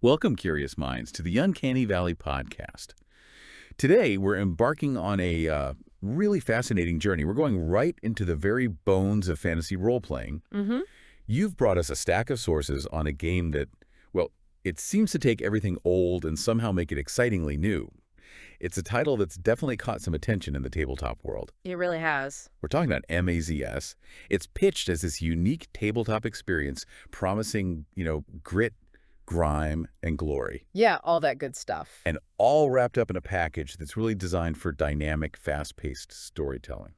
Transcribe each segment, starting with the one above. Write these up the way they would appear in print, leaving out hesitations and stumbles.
Welcome, curious minds, to the Uncanny Valley podcast. Today, we're embarking on a really fascinating journey. We're going right into the very bones of fantasy role-playing. Mm-hmm. You've brought us a stack of sources on a game that, well, it seems to take everything old and somehow make it excitingly new. It's a title that's definitely caught some attention in the tabletop world. It really has. We're talking about MAZES. It's pitched as this unique tabletop experience promising, grit, grime, and glory. Yeah, all that good stuff. And all wrapped up in a package that's really designed for dynamic, fast-paced storytelling.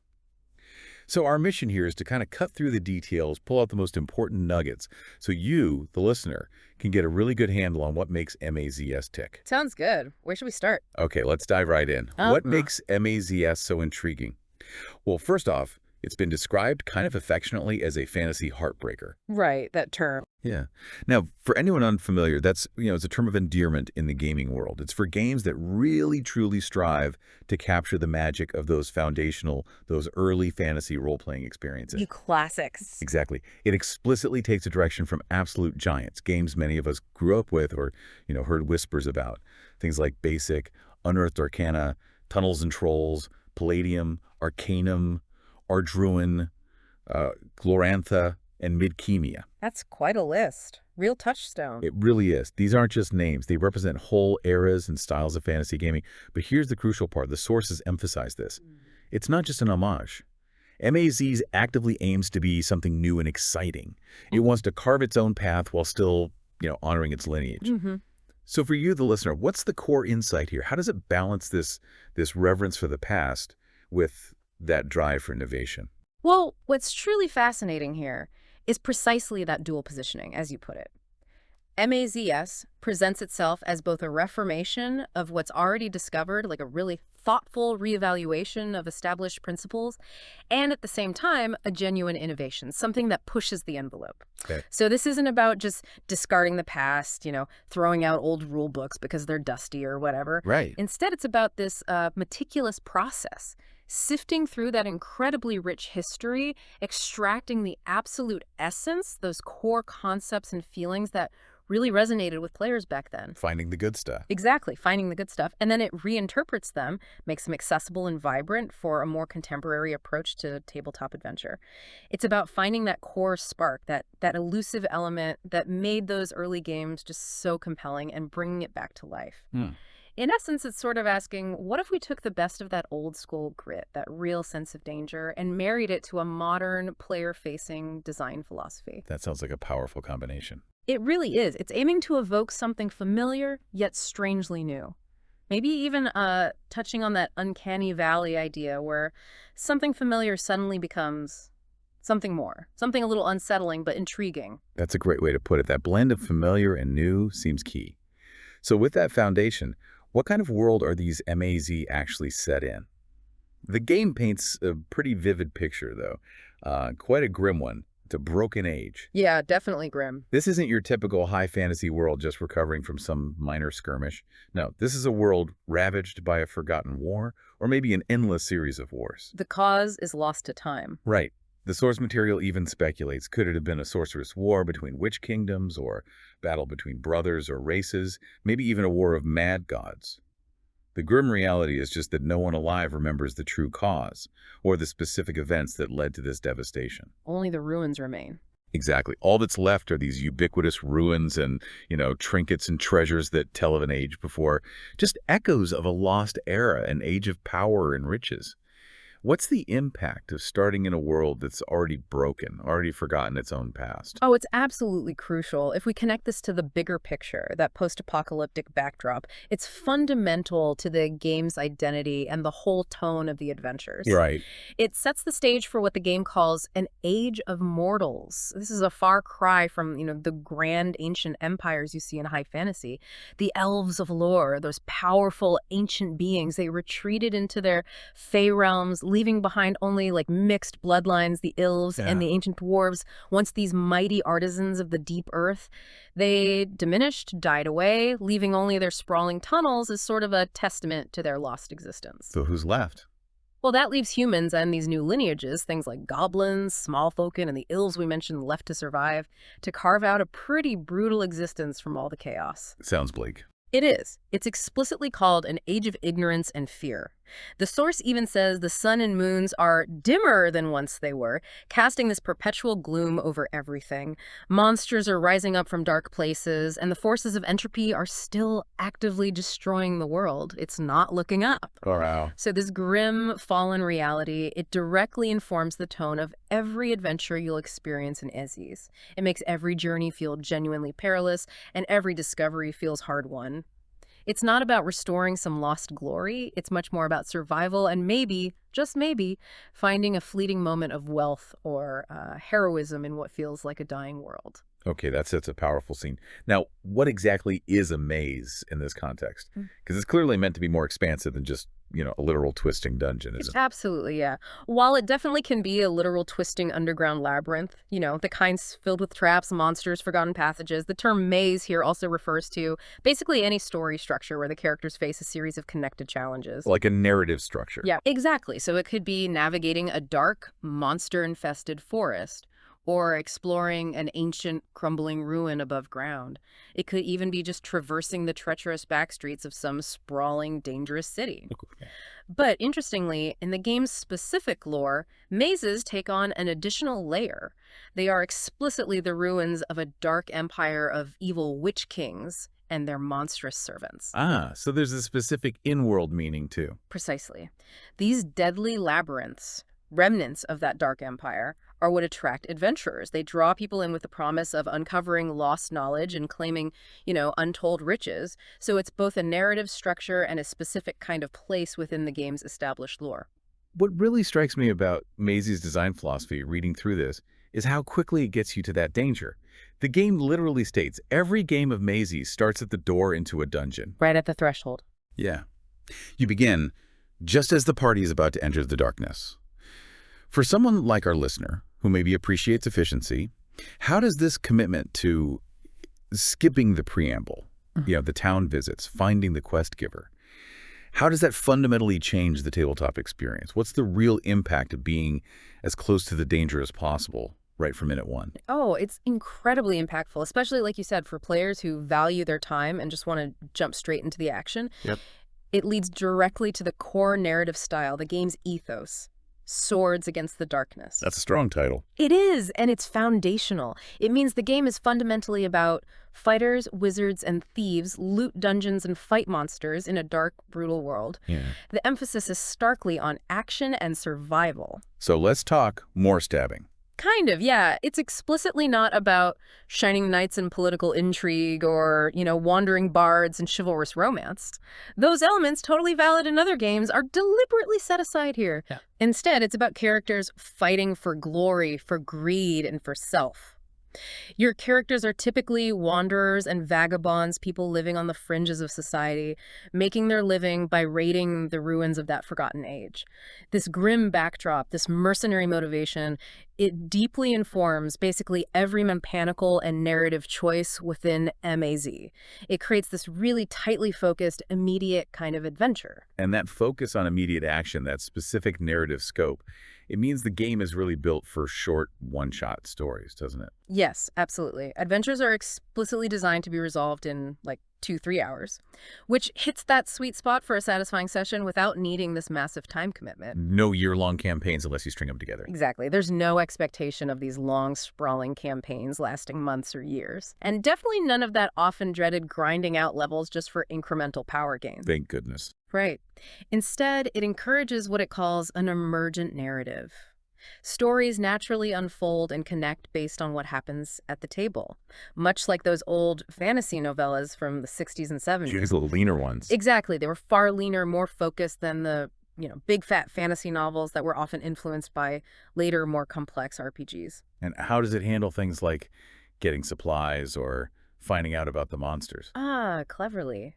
So our mission here is to kind of cut through the details, pull out the most important nuggets, so you, the listener, can get a really good handle on what makes MAZES tick. Sounds good. Where should we start? Okay, let's dive right in. What makes MAZES so intriguing? Well, first off, it's been described kind of affectionately as a fantasy heartbreaker. Right, that term. Yeah. Now, for anyone unfamiliar, that's, it's a term of endearment in the gaming world. It's for games that really, truly strive to capture the magic of those foundational, those early fantasy role-playing experiences. You classics. Exactly. It explicitly takes a direction from absolute giants, games many of us grew up with or, heard whispers about. Things like Basic, Unearthed Arcana, Tunnels and Trolls, Palladium, Arcanum, Ardruin, Glorantha, and Midkemia. That's quite a list. Real touchstone. It really is. These aren't just names. They represent whole eras and styles of fantasy gaming. But here's the crucial part. The sources emphasize this. It's not just an homage. MAZES actively aims to be something new and exciting. It wants to carve its own path while still, honoring its lineage. Mm-hmm. So for you, the listener, what's the core insight here? How does it balance this reverence for the past with that drive for innovation? Well, what's truly fascinating here is precisely that dual positioning, as you put it. MAZES presents itself as both a reformation of what's already discovered, like a really thoughtful reevaluation of established principles, and at the same time, a genuine innovation, something that pushes the envelope. Okay. So this isn't about just discarding the past, throwing out old rule books because they're dusty or whatever. Right. Instead, it's about this meticulous process, sifting through that incredibly rich history, extracting the absolute essence, those core concepts and feelings that really resonated with players back then. Finding the good stuff. Exactly, finding the good stuff. And then it reinterprets them, makes them accessible and vibrant for a more contemporary approach to tabletop adventure. It's about finding that core spark, that elusive element that made those early games just so compelling and bringing it back to life. In essence, it's sort of asking, what if we took the best of that old school grit, that real sense of danger, and married it to a modern player-facing design philosophy? That sounds like a powerful combination. It really is. It's aiming to evoke something familiar, yet strangely new. Maybe even touching on that uncanny valley idea where something familiar suddenly becomes something more, something a little unsettling but intriguing. That's a great way to put it. That blend of familiar and new seems key. So with that foundation, what kind of world are these MAZES actually set in? The game paints a pretty vivid picture, though. Quite a grim one. It's a broken age. Yeah, definitely grim. This isn't your typical high fantasy world just recovering from some minor skirmish. No, this is a world ravaged by a forgotten war, or maybe an endless series of wars. The cause is lost to time. Right. The source material even speculates, could it have been a sorcerous war between witch kingdoms, or battle between brothers or races, maybe even a war of mad gods? The grim reality is just that no one alive remembers the true cause, or the specific events that led to this devastation. Only the ruins remain. Exactly. All that's left are these ubiquitous ruins and, trinkets and treasures that tell of an age before, just echoes of a lost era, an age of power and riches. What's the impact of starting in a world that's already broken, already forgotten its own past? Oh, it's absolutely crucial. If we connect this to the bigger picture, that post-apocalyptic backdrop, it's fundamental to the game's identity and the whole tone of the adventures. Right. It sets the stage for what the game calls an age of mortals. This is a far cry from, the grand ancient empires you see in high fantasy. The elves of lore, those powerful ancient beings, they retreated into their fey realms, leaving behind only mixed bloodlines, the ills and the ancient dwarves. Once these mighty artisans of the deep earth, they diminished, died away, leaving only their sprawling tunnels as sort of a testament to their lost existence. So who's left? Well, that leaves humans and these new lineages, things like goblins, smallfolken, and the ills we mentioned left to survive, to carve out a pretty brutal existence from all the chaos. Sounds bleak. It is. It's explicitly called an age of ignorance and fear. The source even says the sun and moons are dimmer than once they were, casting this perpetual gloom over everything. Monsters are rising up from dark places, and the forces of entropy are still actively destroying the world. It's not looking up. Oh, wow. So this grim, fallen reality, it directly informs the tone of every adventure you'll experience in Mazes. It makes every journey feel genuinely perilous, and every discovery feels hard-won. It's not about restoring some lost glory. It's much more about survival and maybe, just maybe, finding a fleeting moment of wealth or heroism in what feels like a dying world. Okay, that's a powerful scene. Now, what exactly is a maze in this context? Because it's clearly meant to be more expansive than just, a literal twisting dungeon, isn't it? Absolutely, yeah. While it definitely can be a literal twisting underground labyrinth, the kinds filled with traps, monsters, forgotten passages, the term maze here also refers to basically any story structure where the characters face a series of connected challenges. Like a narrative structure. Yeah, exactly. So it could be navigating a dark, monster-infested forest, or exploring an ancient, crumbling ruin above ground. It could even be just traversing the treacherous backstreets of some sprawling, dangerous city. Okay. But interestingly, in the game's specific lore, mazes take on an additional layer. They are explicitly the ruins of a dark empire of evil witch kings and their monstrous servants. Ah, so there's a specific in-world meaning, too. Precisely. These deadly labyrinths, remnants of that dark empire, are what attract adventurers. They draw people in with the promise of uncovering lost knowledge and claiming, untold riches. So it's both a narrative structure and a specific kind of place within the game's established lore. What really strikes me about Mazes' design philosophy, reading through this, is how quickly it gets you to that danger. The game literally states every game of Mazes starts at the door into a dungeon. Right at the threshold. Yeah. You begin just as the party is about to enter the darkness. For someone like our listener, who maybe appreciates efficiency, how does this commitment to skipping the preamble, the town visits, finding the quest giver, how does that fundamentally change the tabletop experience? What's the real impact of being as close to the danger as possible right from minute one? Oh, it's incredibly impactful, especially, like you said, for players who value their time and just want to jump straight into the action. Yep. It leads directly to the core narrative style, the game's ethos. Swords Against the Darkness. That's a strong title. It is, and it's foundational. It means the game is fundamentally about fighters, wizards, and thieves loot dungeons and fight monsters in a dark, brutal world. Yeah. The emphasis is starkly on action and survival. So let's talk more stabbing. Kind of, yeah. It's explicitly not about shining knights and political intrigue or, wandering bards and chivalrous romance. Those elements, totally valid in other games, are deliberately set aside here. Yeah. Instead, it's about characters fighting for glory, for greed, and for self. Your characters are typically wanderers and vagabonds, people living on the fringes of society, making their living by raiding the ruins of that forgotten age. This grim backdrop, this mercenary motivation, it deeply informs basically every mechanical and narrative choice within MAZ. It creates this really tightly focused, immediate kind of adventure. And that focus on immediate action, that specific narrative scope, it means the game is really built for short, one-shot stories, doesn't it? Yes, absolutely. Adventures are explicitly designed to be resolved in 2-3 hours, which hits that sweet spot for a satisfying session without needing this massive time commitment. No year-long campaigns unless you string them together. Exactly. There's no expectation of these long, sprawling campaigns lasting months or years. And definitely none of that often dreaded grinding out levels just for incremental power gains. Thank goodness. Right. Instead, it encourages what it calls an emergent narrative. Stories naturally unfold and connect based on what happens at the table, much like those old fantasy novellas from the 60s and 70s. These little leaner ones. Exactly. They were far leaner, more focused than the, big fat fantasy novels that were often influenced by later, more complex RPGs. And how does it handle things like getting supplies or finding out about the monsters? Ah, cleverly.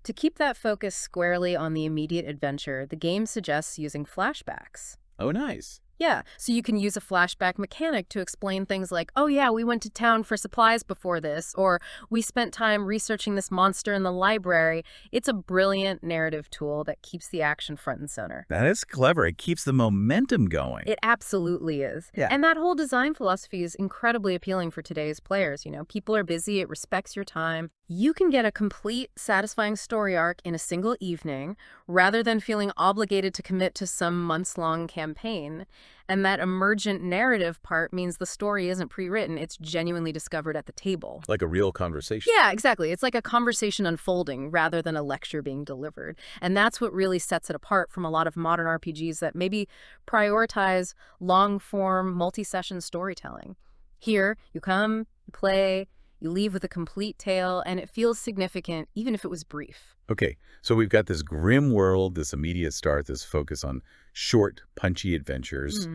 To keep that focus squarely on the immediate adventure, the game suggests using flashbacks. Oh, nice. Yeah, so you can use a flashback mechanic to explain things like, oh yeah, we went to town for supplies before this, or we spent time researching this monster in the library. It's a brilliant narrative tool that keeps the action front and center. That is clever. It keeps the momentum going. It absolutely is. Yeah. And that whole design philosophy is incredibly appealing for today's players. People are busy, it respects your time. You can get a complete, satisfying story arc in a single evening rather than feeling obligated to commit to some months-long campaign. And that emergent narrative part means the story isn't pre-written, it's genuinely discovered at the table. Like a real conversation. Yeah, exactly. It's like a conversation unfolding rather than a lecture being delivered. And that's what really sets it apart from a lot of modern RPGs that maybe prioritize long-form, multi-session storytelling. Here, you come, you play, you leave with a complete tale, and it feels significant, even if it was brief. Okay, so we've got this grim world, this immediate start, this focus on short, punchy adventures.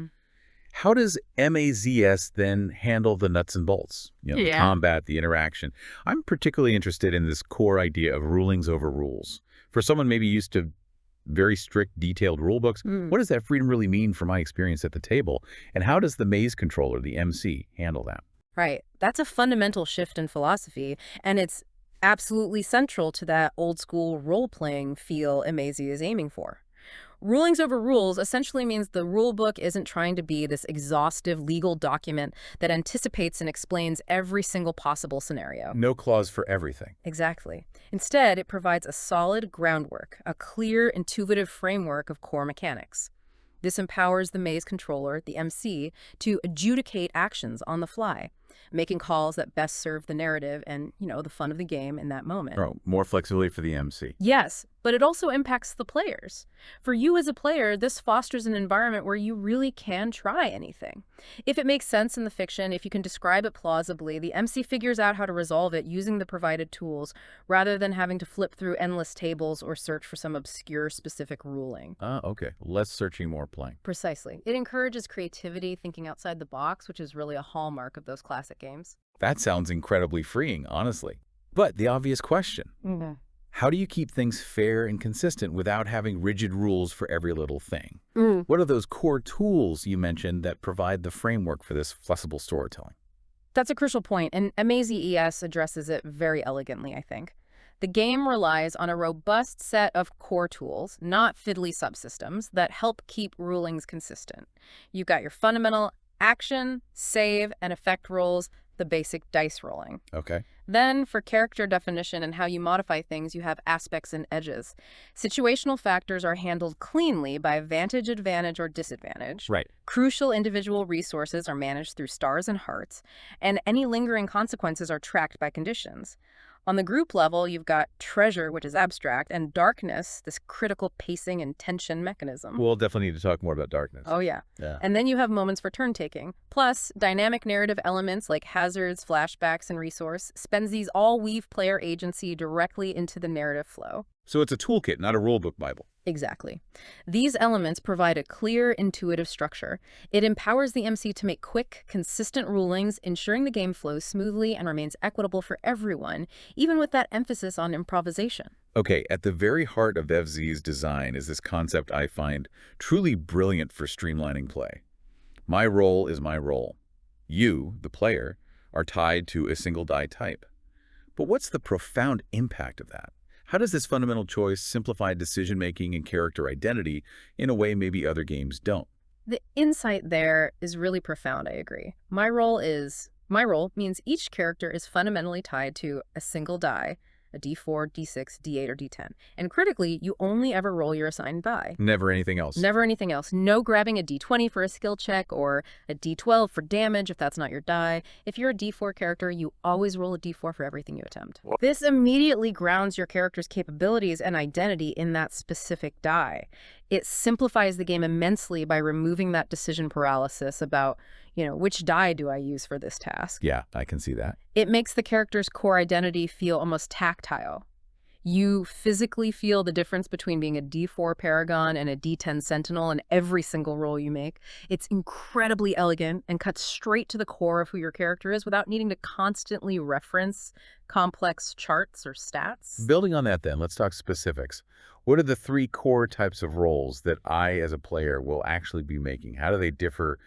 How does MAZES then handle the nuts and bolts? The combat, the interaction. I'm particularly interested in this core idea of rulings over rules. For someone maybe used to very strict, detailed rule books, what does that freedom really mean for my experience at the table? And how does the maze controller, the MC, handle that? Right. That's a fundamental shift in philosophy, and it's absolutely central to that old-school role-playing feel MAZE is aiming for. Rulings over rules essentially means the rule book isn't trying to be this exhaustive legal document that anticipates and explains every single possible scenario. No clause for everything. Exactly. Instead, it provides a solid groundwork, a clear, intuitive framework of core mechanics. This empowers the maze controller, the MC, to adjudicate actions on the fly, making calls that best serve the narrative and, the fun of the game in that moment. Oh, more flexibility for the MC. Yes, but it also impacts the players. For you as a player, this fosters an environment where you really can try anything. If it makes sense in the fiction, if you can describe it plausibly, the MC figures out how to resolve it using the provided tools, rather than having to flip through endless tables or search for some obscure specific ruling. Okay. Less searching, more playing. Precisely. It encourages creativity, thinking outside the box, which is really a hallmark of those classic games. That sounds incredibly freeing, honestly. But the obvious question, how do you keep things fair and consistent without having rigid rules for every little thing? What are those core tools you mentioned that provide the framework for this flexible storytelling? That's a crucial point, and MAZES addresses it very elegantly, I think. The game relies on a robust set of core tools, not fiddly subsystems, that help keep rulings consistent. You've got your fundamental action, save, and effect rolls, the basic dice rolling. Okay. Then, for character definition and how you modify things, you have aspects and edges. Situational factors are handled cleanly by vantage, advantage, or disadvantage. Right. Crucial individual resources are managed through stars and hearts, and any lingering consequences are tracked by conditions. On the group level, you've got treasure, which is abstract, and darkness, this critical pacing and tension mechanism. We'll definitely need to talk more about darkness. Oh, yeah. And then you have moments for turn-taking. Plus, dynamic narrative elements like hazards, flashbacks, and resource these all weave player agency directly into the narrative flow. So it's a toolkit, not a rulebook Bible. Exactly. These elements provide a clear, intuitive structure. It empowers the MC to make quick, consistent rulings, ensuring the game flows smoothly and remains equitable for everyone, even with that emphasis on improvisation. Okay, at the very heart of FZ's design is this concept I find truly brilliant for streamlining play. My role is my role. You, the player, are tied to a single die type. But what's the profound impact of that? How does this fundamental choice simplify decision-making and character identity in a way maybe other games don't? The insight there is really profound, I agree. My role means each character is fundamentally tied to a single die, a D4, D6, D8, or D10. And critically, you only ever roll your assigned die. Never anything else. Never anything else. No grabbing a D20 for a skill check or a D12 for damage if that's not your die. If you're a D4 character, you always roll a D4 for everything you attempt. This immediately grounds your character's capabilities and identity in that specific die. It simplifies the game immensely by removing that decision paralysis about, which die do I use for this task? Yeah, I can see that. It makes the character's core identity feel almost tactile. You physically feel the difference between being a D4 Paragon and a D10 Sentinel in every single roll you make. It's incredibly elegant and cuts straight to the core of who your character is without needing to constantly reference complex charts or stats. Building on that then, let's talk specifics. What are the three core types of rolls that I, as a player, will actually be making? How do they differ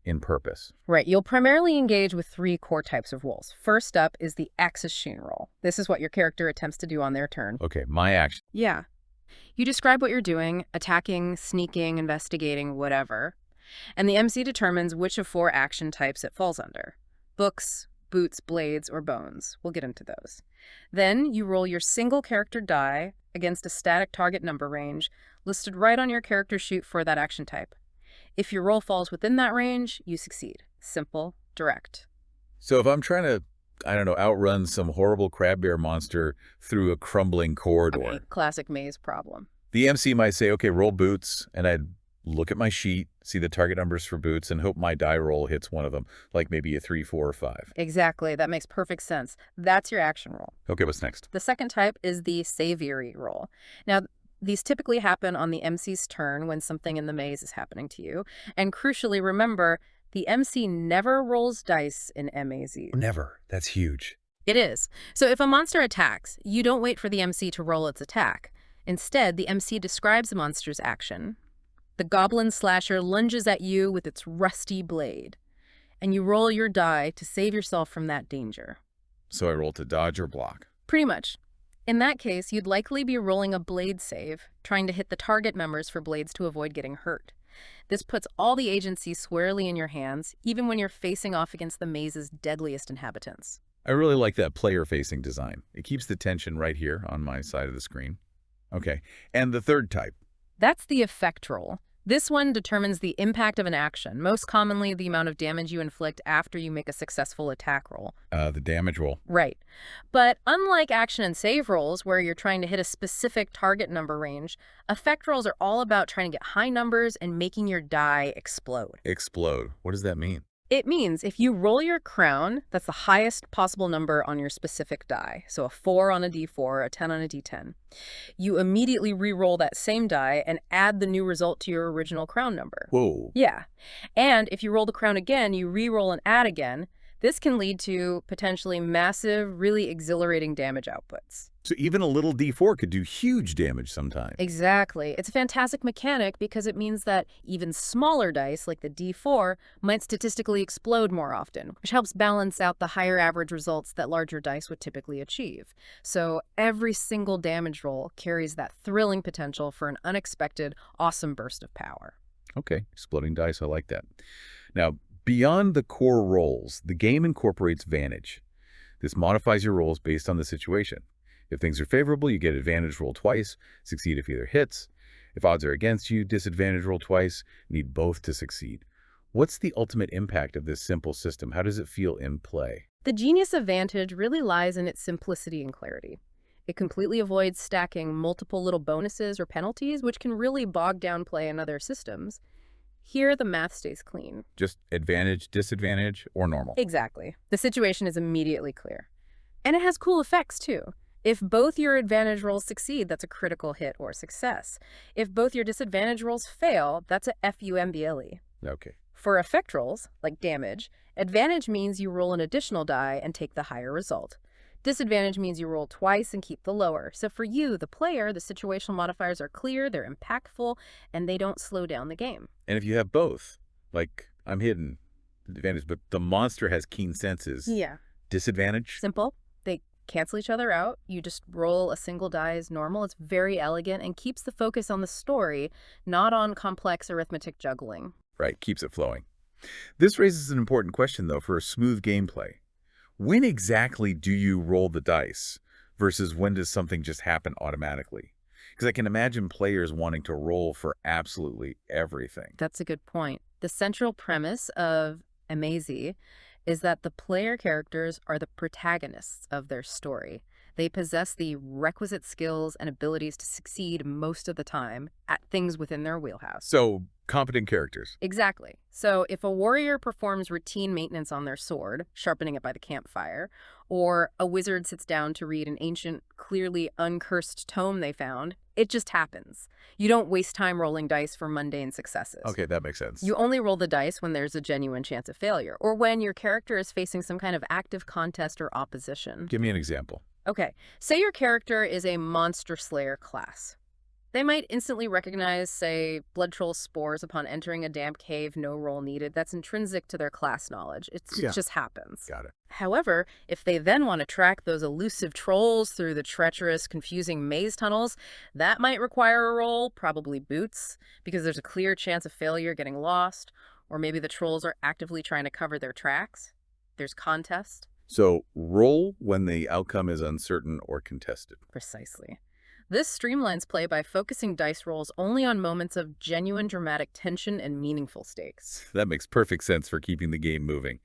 in purpose? Right, you'll primarily engage with three core types of rolls. First up is the Axis Sheen roll. This is what your character attempts to do on their turn. Okay, my action. Yeah. You describe what you're doing, attacking, sneaking, investigating, whatever. And the MC determines which of four action types it falls under. Books, boots, blades, or bones. We'll get into those. Then you roll your single character die against a static target number range listed right on your character sheet for that action type. If your roll falls within that range, you succeed. Simple, direct. So if I'm trying to, I don't know, outrun some horrible crab bear monster through a crumbling corridor, Okay, classic maze problem. the MC might say, okay, roll boots, and I'd look at my sheet, see the target numbers for boots, and hope my die roll hits one of them, like maybe a 3, 4, or 5. Exactly, that makes perfect sense. That's your action roll. Okay, what's next? The second type is the Savory roll. Now, these typically happen on the MC's turn when something in the maze is happening to you. And crucially, remember, the MC never rolls dice in MAZ. Never. That's huge. It is. So if a monster attacks, you don't wait for the MC to roll its attack. Instead, the MC describes the monster's action. The goblin slasher lunges at you with its rusty blade, and you roll your die to save yourself from that danger. So I roll to dodge or block. Pretty much. In that case, you'd likely be rolling a blade save, trying to hit the target members for blades to avoid getting hurt. This puts all the agency squarely in your hands, even when you're facing off against the maze's deadliest inhabitants. I really like that player-facing design. It keeps the tension right here on my side of the screen. Okay, and the third type? That's the effect roll. This one determines the impact of an action, most commonly the amount of damage you inflict after you make a successful attack roll. The damage roll. Right. But unlike action and save rolls, where you're trying to hit a specific target number range, effect rolls are all about trying to get high numbers and making your die explode. Explode. What does that mean? It means if you roll your crown, that's the highest possible number on your specific die. So a 4 on a d4, a 10 on a d10. You immediately re-roll that same die and add the new result to your original crown number. Whoa. Yeah. And if you roll the crown again, you re-roll and add again. This can lead to potentially massive, really exhilarating damage outputs. So even a little d4 could do huge damage sometimes. Exactly. It's a fantastic mechanic because it means that even smaller dice, like the d4, might statistically explode more often, which helps balance out the higher average results that larger dice would typically achieve. So every single damage roll carries that thrilling potential for an unexpected, awesome burst of power. Okay, exploding dice, I like that. Now, beyond the core rolls, the game incorporates Vantage. This modifies your rolls based on the situation. If things are favorable, you get advantage roll twice, succeed if either hits. If odds are against you, disadvantage roll twice, need both to succeed. What's the ultimate impact of this simple system? How does it feel in play? The genius of Vantage really lies in its simplicity and clarity. It completely avoids stacking multiple little bonuses or penalties, which can really bog down play in other systems. Here, the math stays clean. Just advantage, disadvantage, or normal? Exactly. The situation is immediately clear. And it has cool effects, too. If both your advantage rolls succeed, that's a critical hit or success. If both your disadvantage rolls fail, that's a FUMBLE. Okay. For effect rolls, like damage, advantage means you roll an additional die and take the higher result. Disadvantage means you roll twice and keep the lower. So for you, the player, the situational modifiers are clear, they're impactful, and they don't slow down the game. And if you have both, like I'm hidden, advantage, but the monster has keen senses. Yeah. Disadvantage? Simple. They cancel each other out. You just roll a single die as normal. It's very elegant and keeps the focus on the story, not on complex arithmetic juggling. Right, keeps it flowing. This raises an important question, though, for a smooth gameplay. When exactly do you roll the dice versus when does something just happen automatically? Because I can imagine players wanting to roll for absolutely everything. That's a good point. The central premise of MAZE is that the player characters are the protagonists of their story. They possess the requisite skills and abilities to succeed most of the time at things within their wheelhouse. So, competent characters. Exactly. So if a warrior performs routine maintenance on their sword, sharpening it by the campfire, or a wizard sits down to read an ancient, clearly uncursed tome they found, it just happens. You don't waste time rolling dice for mundane successes. Okay, that makes sense. You only roll the dice when there's a genuine chance of failure, or when your character is facing some kind of active contest or opposition. Give me an example. Okay, say your character is a Monster Slayer class. They might instantly recognize, say, blood troll spores upon entering a damp cave, no roll needed. That's intrinsic to their class knowledge. It Yeah, just happens. got it. However, if they then want to track those elusive trolls through the treacherous, confusing maze tunnels, that might require a roll, probably boots, because there's a clear chance of failure getting lost, or maybe the trolls are actively trying to cover their tracks. There's contest. So roll when the outcome is uncertain or contested. Precisely. This streamlines play by focusing dice rolls only on moments of genuine dramatic tension and meaningful stakes. That makes perfect sense for keeping the game moving.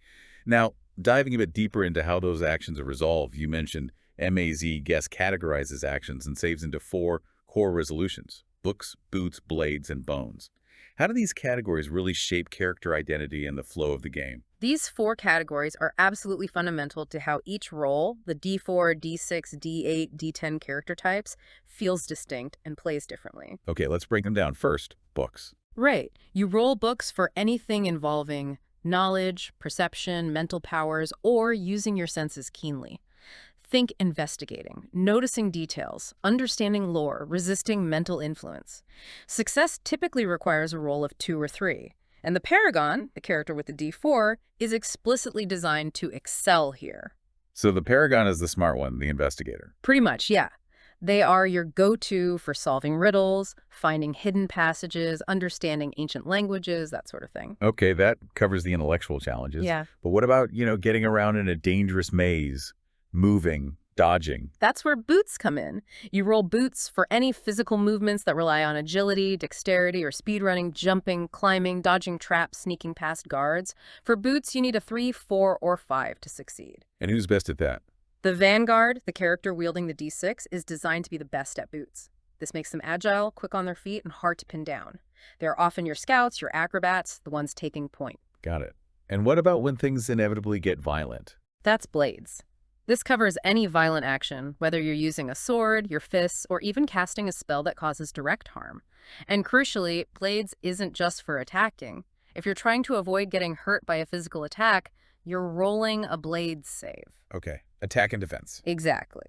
Now, diving a bit deeper into how those actions are resolved, you mentioned MAZ guess categorizes actions and saves into 4 core resolutions: books, boots, blades, and bones. How do these categories really shape character identity and the flow of the game? These 4 categories are absolutely fundamental to how each role, the D4, D6, D8, D10 character types, feels distinct and plays differently. Okay, let's break them down. First, books. Right. You roll books for anything involving knowledge, perception, mental powers, or using your senses keenly. Think investigating, noticing details, understanding lore, resisting mental influence. Success typically requires a roll of 2 or 3. And the Paragon, the character with the D4, is explicitly designed to excel here. So the Paragon is the smart one, the investigator. Pretty much, yeah. They are your go-to for solving riddles, finding hidden passages, understanding ancient languages, that sort of thing. Okay, that covers the intellectual challenges. Yeah. But what about, getting around in a dangerous maze, moving, dodging? That's where boots come in. You roll boots for any physical movements that rely on agility, dexterity, or speedrunning, jumping, climbing, dodging traps, sneaking past guards. For boots, you need a 3, 4, or 5 to succeed. And who's best at that? The Vanguard, the character wielding the D6, is designed to be the best at boots. This makes them agile, quick on their feet, and hard to pin down. They're often your scouts, your acrobats, the ones taking point. Got it. And what about when things inevitably get violent? That's blades. This covers any violent action, whether you're using a sword, your fists, or even casting a spell that causes direct harm. And crucially, blades isn't just for attacking. If you're trying to avoid getting hurt by a physical attack, you're rolling a blade save. Okay, attack and defense. Exactly.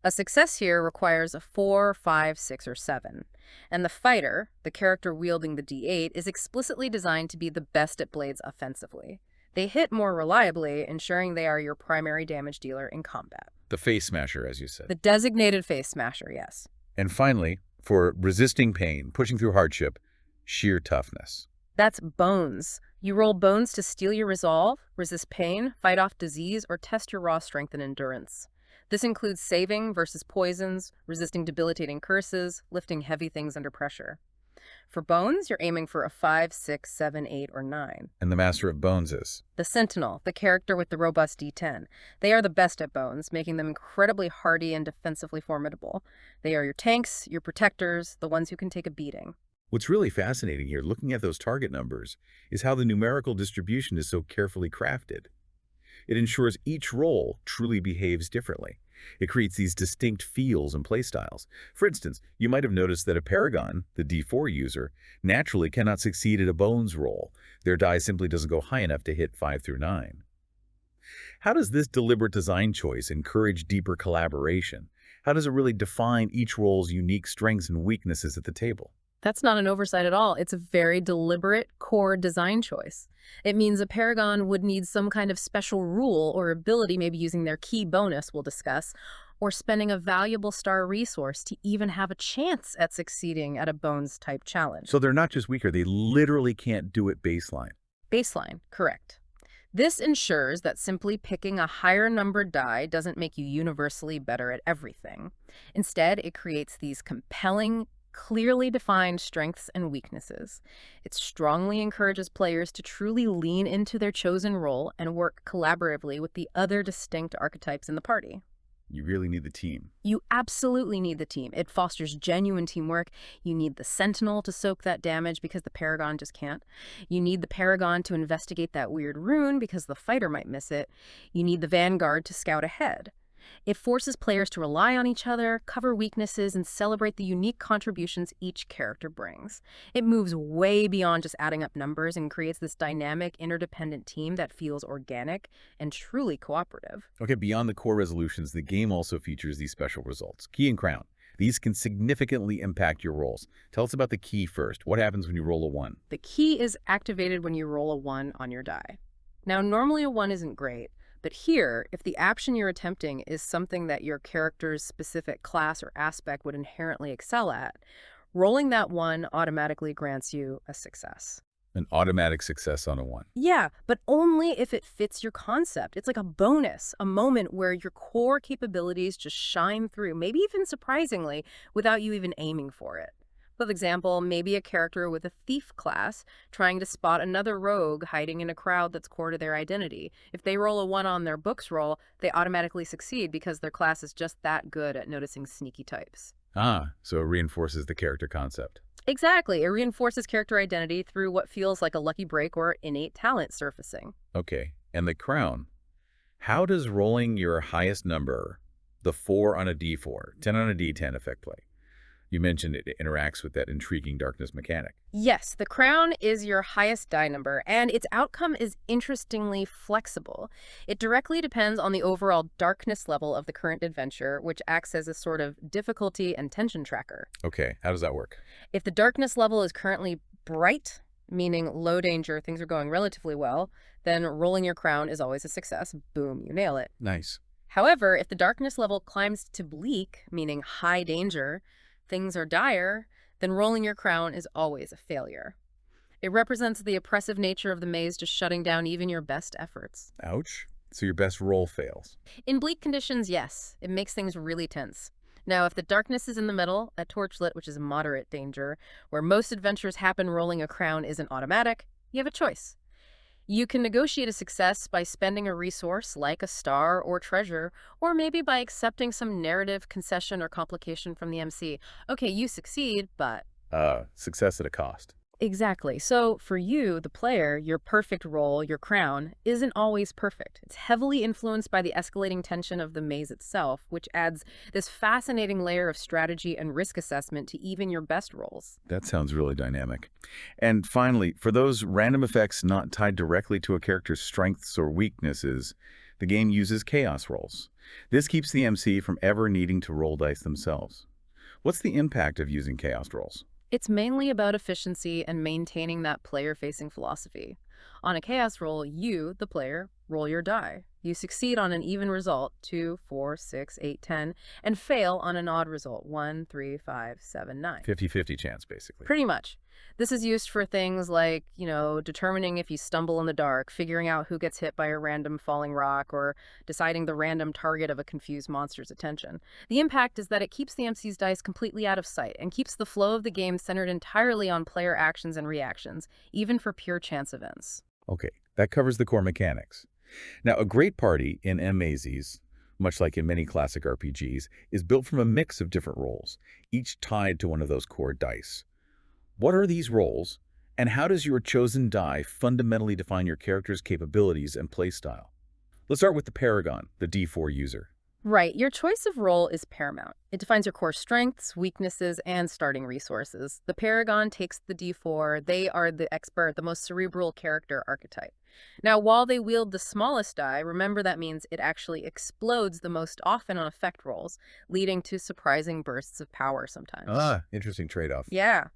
A success here requires a 4, 5, 6, or 7. And the fighter, the character wielding the D8, is explicitly designed to be the best at blades offensively. They hit more reliably, ensuring they are your primary damage dealer in combat. The face smasher, as you said. The designated face smasher, yes. And finally, for resisting pain, pushing through hardship, sheer toughness. That's bones. You roll bones to steel your resolve, resist pain, fight off disease, or test your raw strength and endurance. This includes saving versus poisons, resisting debilitating curses, lifting heavy things under pressure. For bones, you're aiming for a 5, 6, 7, 8, or 9. And the master of bones is? The Sentinel, the character with the robust D10. They are the best at bones, making them incredibly hardy and defensively formidable. They are your tanks, your protectors, the ones who can take a beating. What's really fascinating here, looking at those target numbers, is how the numerical distribution is so carefully crafted. It ensures each role truly behaves differently. It creates these distinct feels and playstyles. For instance, you might have noticed that a Paragon, the D4 user, naturally cannot succeed at a Bones roll. Their die simply doesn't go high enough to hit 5 through 9. How does this deliberate design choice encourage deeper collaboration? How does it really define each role's unique strengths and weaknesses at the table? That's not an oversight at all. It's a very deliberate core design choice. It means a Paragon would need some kind of special rule or ability, maybe using their key bonus we'll discuss, or spending a valuable star resource to even have a chance at succeeding at a Bones-type challenge. So they're not just weaker, they literally can't do it baseline. Baseline, correct. This ensures that simply picking a higher numbered die doesn't make you universally better at everything. Instead, it creates these compelling, clearly defined strengths and weaknesses. It strongly encourages players to truly lean into their chosen role and work collaboratively with the other distinct archetypes in the party. You really need the team. You absolutely need the team. It fosters genuine teamwork. You need the Sentinel to soak that damage because the Paragon just can't. You need the Paragon to investigate that weird rune because the fighter might miss it. You need the Vanguard to scout ahead. It forces players to rely on each other, cover weaknesses, and celebrate the unique contributions each character brings. It moves way beyond just adding up numbers and creates this dynamic, interdependent team that feels organic and truly cooperative. Okay, beyond the core resolutions, the game also features these special results. Key and Crown. These can significantly impact your rolls. Tell us about the key first. What happens when you roll a 1? The key is activated when you roll a 1 on your die. Now, normally a 1 isn't great, but here, if the action you're attempting is something that your character's specific class or aspect would inherently excel at, rolling that 1 automatically grants you a success. An automatic success on a 1. Yeah, but only if it fits your concept. It's like a bonus, a moment where your core capabilities just shine through, maybe even surprisingly, without you even aiming for it. For example, maybe a character with a thief class trying to spot another rogue hiding in a crowd that's core to their identity. If they roll a 1 on their books roll, they automatically succeed because their class is just that good at noticing sneaky types. So it reinforces the character concept. Exactly. It reinforces character identity through what feels like a lucky break or innate talent surfacing. Okay, and the crown. How does rolling your highest number, the 4 on a d4, 10 on a d10 affect play? You mentioned it interacts with that intriguing darkness mechanic. Yes, the crown is your highest die number, and its outcome is interestingly flexible. It directly depends on the overall darkness level of the current adventure, which acts as a sort of difficulty and tension tracker. Okay, how does that work? If the darkness level is currently bright, meaning low danger, things are going relatively well, then rolling your crown is always a success. Boom, you nail it. Nice. However, if the darkness level climbs to bleak, meaning high danger, things are dire, then rolling your crown is always a failure. It represents the oppressive nature of the maze just shutting down even your best efforts. Ouch. So your best roll fails. In bleak conditions, yes, it makes things really tense. Now, if the darkness is in the middle, at torchlit, which is moderate danger, where most adventures happen, rolling a crown isn't automatic, you have a choice. You can negotiate a success by spending a resource like a star or treasure, or maybe by accepting some narrative concession or complication from the MC. Okay, you succeed, but... Success at a cost. Exactly. So for you, the player, your perfect roll, your crown, isn't always perfect. It's heavily influenced by the escalating tension of the maze itself, which adds this fascinating layer of strategy and risk assessment to even your best rolls. That sounds really dynamic. And finally, for those random effects not tied directly to a character's strengths or weaknesses, the game uses chaos rolls. This keeps the MC from ever needing to roll dice themselves. What's the impact of using chaos rolls? It's mainly about efficiency and maintaining that player-facing philosophy. On a chaos roll, you, the player, roll your die. You succeed on an even result, 2, 4, 6, 8, 10, and fail on an odd result, 1, 3, 5, 7, 9. 50-50 chance, basically. Pretty much. This is used for things like, determining if you stumble in the dark, figuring out who gets hit by a random falling rock, or deciding the random target of a confused monster's attention. The impact is that it keeps the MC's dice completely out of sight and keeps the flow of the game centered entirely on player actions and reactions, even for pure chance events. Okay, that covers the core mechanics. Now, a great party in MAZES, much like in many classic RPGs, is built from a mix of different roles, each tied to one of those core dice. What are these roles, and how does your chosen die fundamentally define your character's capabilities and playstyle? Let's start with the Paragon, the D4 user. Right. Your choice of role is paramount. It defines your core strengths, weaknesses, and starting resources. The Paragon takes the D4. They are the expert, the most cerebral character archetype. Now, while they wield the smallest die, remember that means it actually explodes the most often on effect rolls, leading to surprising bursts of power sometimes. Interesting trade-off. Yeah.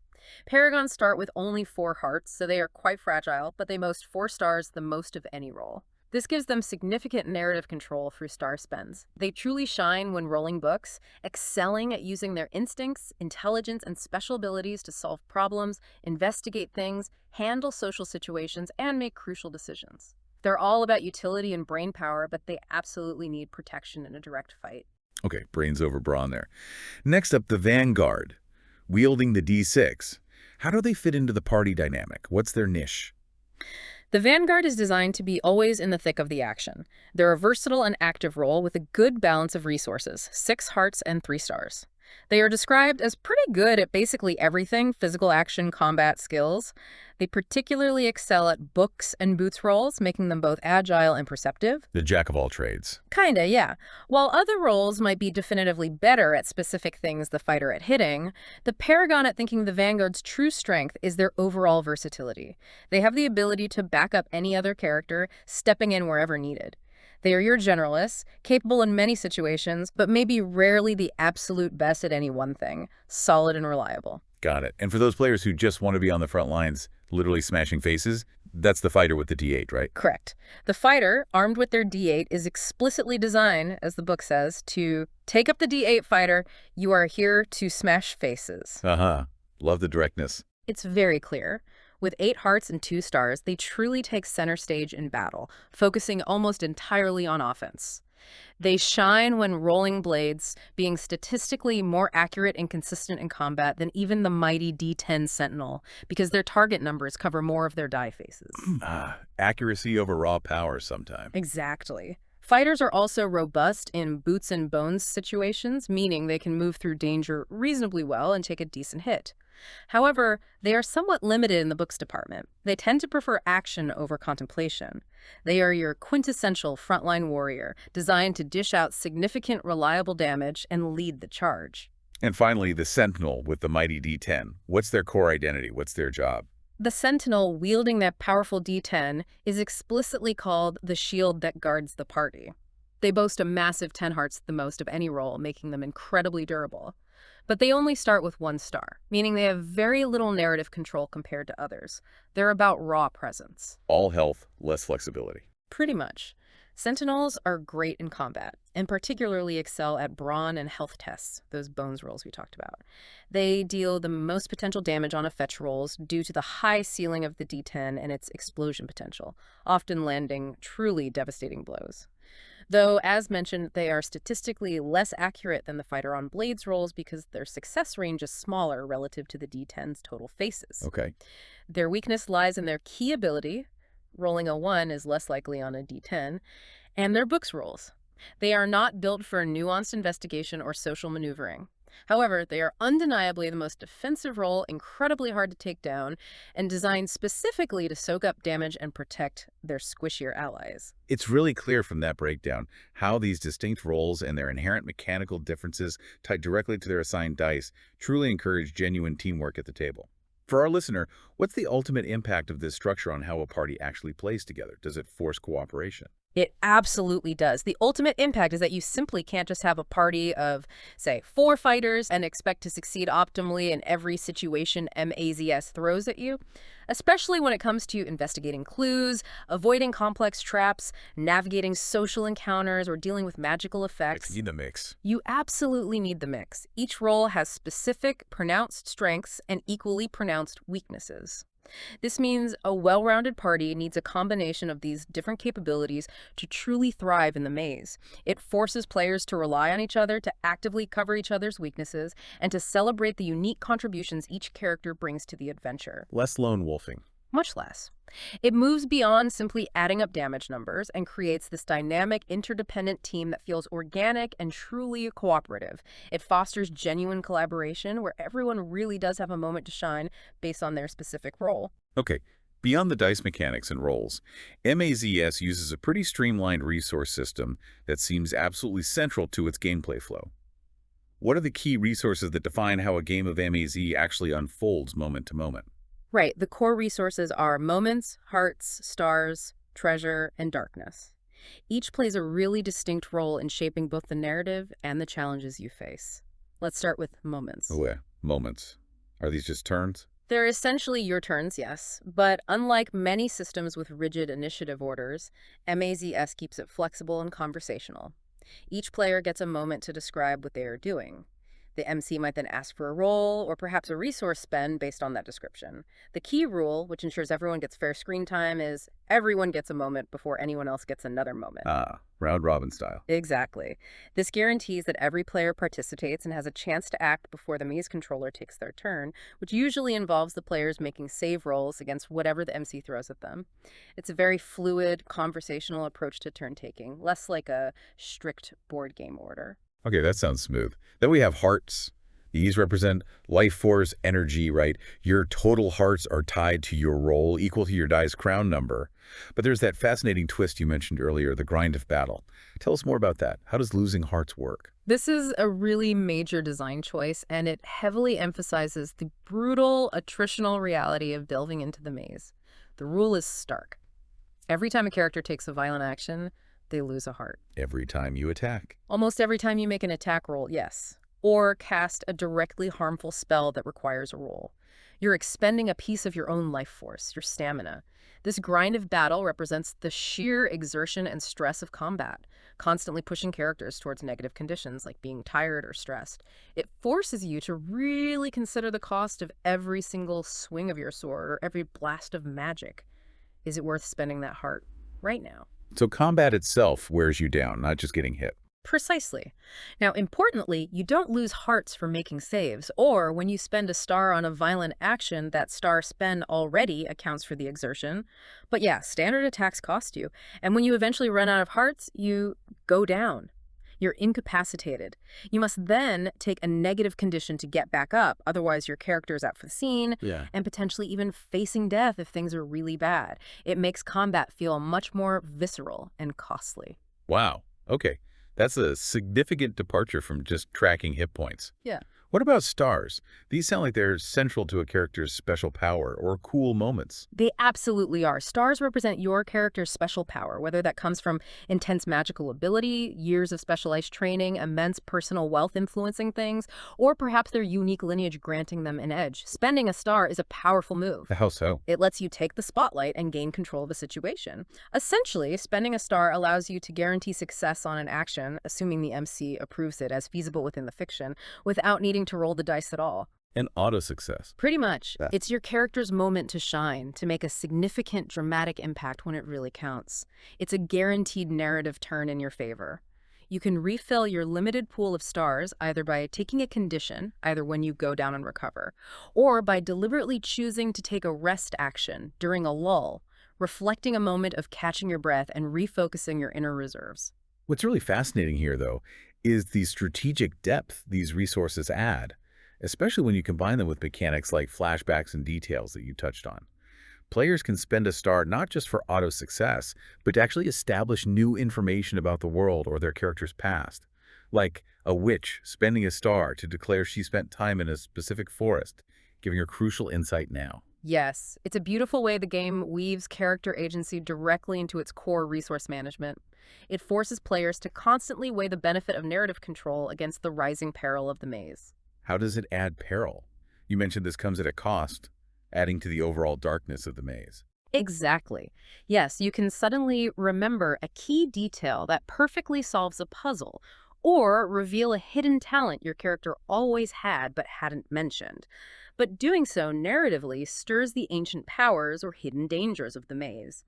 Paragons start with only 4 hearts, so they are quite fragile, but they most 4 stars the most of any roll. This gives them significant narrative control through star spends. They truly shine when rolling books, excelling at using their instincts, intelligence, and special abilities to solve problems, investigate things, handle social situations, and make crucial decisions. They're all about utility and brain power, but they absolutely need protection in a direct fight. Okay, brains over brawn there. Next up, the Vanguard, wielding the D6. How do they fit into the party dynamic? What's their niche? The Vanguard is designed to be always in the thick of the action. They're a versatile and active role with a good balance of resources, 6 hearts and 3 stars. They are described as pretty good at basically everything, physical action, combat, skills. They particularly excel at books and boots rolls, making them both agile and perceptive. The jack of all trades. Kinda, yeah. While other roles might be definitively better at specific things the fighter at hitting, the Paragon at thinking the Vanguard's true strength is their overall versatility. They have the ability to back up any other character, stepping in wherever needed. They are your generalists, capable in many situations, but maybe rarely the absolute best at any one thing, solid and reliable. Got it. And for those players who just want to be on the front lines, literally smashing faces, that's the fighter with the D8, right? Correct. The fighter, armed with their D8, is explicitly designed, as the book says, to take up the D8 fighter. You are here to smash faces. Uh-huh. Love the directness. It's very clear. With 8 hearts and 2 stars, they truly take center stage in battle, focusing almost entirely on offense. They shine when rolling blades, being statistically more accurate and consistent in combat than even the mighty D10 Sentinel, because their target numbers cover more of their die faces. Accuracy over raw power sometimes. Exactly. Fighters are also robust in boots and bones situations, meaning they can move through danger reasonably well and take a decent hit. However, they are somewhat limited in the books department. They tend to prefer action over contemplation. They are your quintessential frontline warrior, designed to dish out significant, reliable damage and lead the charge. And finally, the Sentinel with the mighty D10. What's their core identity? What's their job? The Sentinel, wielding that powerful D10, is explicitly called the shield that guards the party. They boast a massive 10 hearts, the most of any role, making them incredibly durable. But they only start with 1 star, meaning they have very little narrative control compared to others. They're about raw presence. All health, less flexibility. Pretty much. Sentinels are great in combat, and particularly excel at brawn and health tests, those bones rolls we talked about. They deal the most potential damage on a fetch rolls due to the high ceiling of the D10 and its explosion potential, often landing truly devastating blows. Though, as mentioned, they are statistically less accurate than the fighter on blades rolls because their success range is smaller relative to the D10's total faces. Okay. Their weakness lies in their key ability. Rolling a 1 is less likely on a D10, and their books rolls. They are not built for nuanced investigation or social maneuvering. However, they are undeniably the most defensive role, incredibly hard to take down, and designed specifically to soak up damage and protect their squishier allies. It's really clear from that breakdown how these distinct roles and their inherent mechanical differences tied directly to their assigned dice truly encourage genuine teamwork at the table. For our listener, what's the ultimate impact of this structure on how a party actually plays together? Does it force cooperation? It absolutely does. The ultimate impact is that you simply can't just have a party of, say, 4 fighters and expect to succeed optimally in every situation MAZES throws at you, especially when it comes to investigating clues, avoiding complex traps, navigating social encounters, or dealing with magical effects. You need the mix. You absolutely need the mix. Each role has specific, pronounced strengths and equally pronounced weaknesses. This means a well-rounded party needs a combination of these different capabilities to truly thrive in the maze. It forces players to rely on each other, to actively cover each other's weaknesses, and to celebrate the unique contributions each character brings to the adventure. Less lone wolfing. Much less. It moves beyond simply adding up damage numbers and creates this dynamic, interdependent team that feels organic and truly cooperative. It fosters genuine collaboration where everyone really does have a moment to shine based on their specific role. Okay, beyond the dice mechanics and roles, MAZES uses a pretty streamlined resource system that seems absolutely central to its gameplay flow. What are the key resources that define how a game of MAZ actually unfolds moment to moment? Right, the core resources are moments, hearts, stars, treasure, and darkness. Each plays a really distinct role in shaping both the narrative and the challenges you face. Let's start with moments. Oh, yeah. Moments. Are these just turns? They're essentially your turns, yes, but unlike many systems with rigid initiative orders, MAZES keeps it flexible and conversational. Each player gets a moment to describe what they are doing. The MC might then ask for a roll or perhaps a resource spend based on that description. The key rule, which ensures everyone gets fair screen time, is everyone gets a moment before anyone else gets another moment. Round robin style. Exactly. This guarantees that every player participates and has a chance to act before the maze controller takes their turn, which usually involves the players making save rolls against whatever the MC throws at them. It's a very fluid, conversational approach to turn taking, less like a strict board game order. Okay, that sounds smooth. Then we have hearts. These represent life force, energy, right? Your total hearts are tied to your roll, equal to your die's crown number. But there's that fascinating twist you mentioned earlier, the grind of battle. Tell us more about that. How does losing hearts work? This is a really major design choice, and it heavily emphasizes the brutal, attritional reality of delving into the maze. The rule is stark. Every time a character takes a violent action, they lose a heart. Every time you attack. Almost every time you make an attack roll, yes. Or cast a directly harmful spell that requires a roll. You're expending a piece of your own life force, your stamina. This grind of battle represents the sheer exertion and stress of combat, constantly pushing characters towards negative conditions like being tired or stressed. It forces you to really consider the cost of every single swing of your sword or every blast of magic. Is it worth spending that heart right now? So combat itself wears you down, not just getting hit. Precisely. Now, importantly, you don't lose hearts for making saves, or when you spend a star on a violent action, that star spend already accounts for the exertion. But yeah, standard attacks cost you, and when you eventually run out of hearts, you go down. You're incapacitated. You must then take a negative condition to get back up, otherwise your character is out for the scene, and potentially even facing death if things are really bad. It makes combat feel much more visceral and costly. Wow. Okay. That's a significant departure from just tracking hit points. Yeah. What about stars? These sound like they're central to a character's special power or cool moments. They absolutely are. Stars represent your character's special power, whether that comes from intense magical ability, years of specialized training, immense personal wealth influencing things, or perhaps their unique lineage granting them an edge. Spending a star is a powerful move. How so? It lets you take the spotlight and gain control of a situation. Essentially, spending a star allows you to guarantee success on an action, assuming the MC approves it as feasible within the fiction, without needing to roll the dice at all. An auto success. Pretty much. It's your character's moment to shine, to make a significant dramatic impact when it really counts. It's a guaranteed narrative turn in your favor. You can refill your limited pool of stars either by taking a condition, either when you go down and recover, or by deliberately choosing to take a rest action during a lull, reflecting a moment of catching your breath and refocusing your inner reserves. What's really fascinating here, though, is the strategic depth these resources add, especially when you combine them with mechanics like flashbacks and details that you touched on. Players can spend a star not just for auto success, but to actually establish new information about the world or their character's past. Like a witch spending a star to declare she spent time in a specific forest, giving her crucial insight now. Yes, it's a beautiful way the game weaves character agency directly into its core resource management. It forces players to constantly weigh the benefit of narrative control against the rising peril of the maze. How does it add peril? You mentioned this comes at a cost, adding to the overall darkness of the maze. Exactly. Yes, you can suddenly remember a key detail that perfectly solves a puzzle, or reveal a hidden talent your character always had but hadn't mentioned. But doing so narratively stirs the ancient powers or hidden dangers of the maze.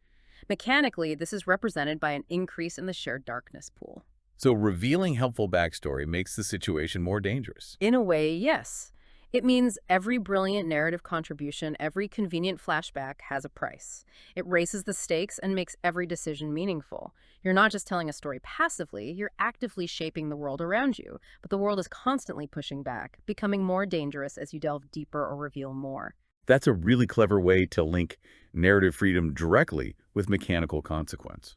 Mechanically, this is represented by an increase in the shared darkness pool. So revealing helpful backstory makes the situation more dangerous. In a way, yes. It means every brilliant narrative contribution, every convenient flashback has a price. It raises the stakes and makes every decision meaningful. You're not just telling a story passively, you're actively shaping the world around you, but the world is constantly pushing back, becoming more dangerous as you delve deeper or reveal more. That's a really clever way to link narrative freedom directly with mechanical consequence.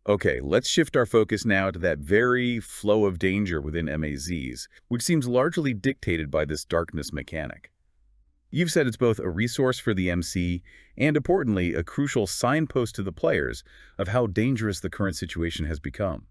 Okay, let's shift our focus now to that very flow of danger within MAZes, which seems largely dictated by this darkness mechanic. You've said it's both a resource for the MC and, importantly, a crucial signpost to the players of how dangerous the current situation has become.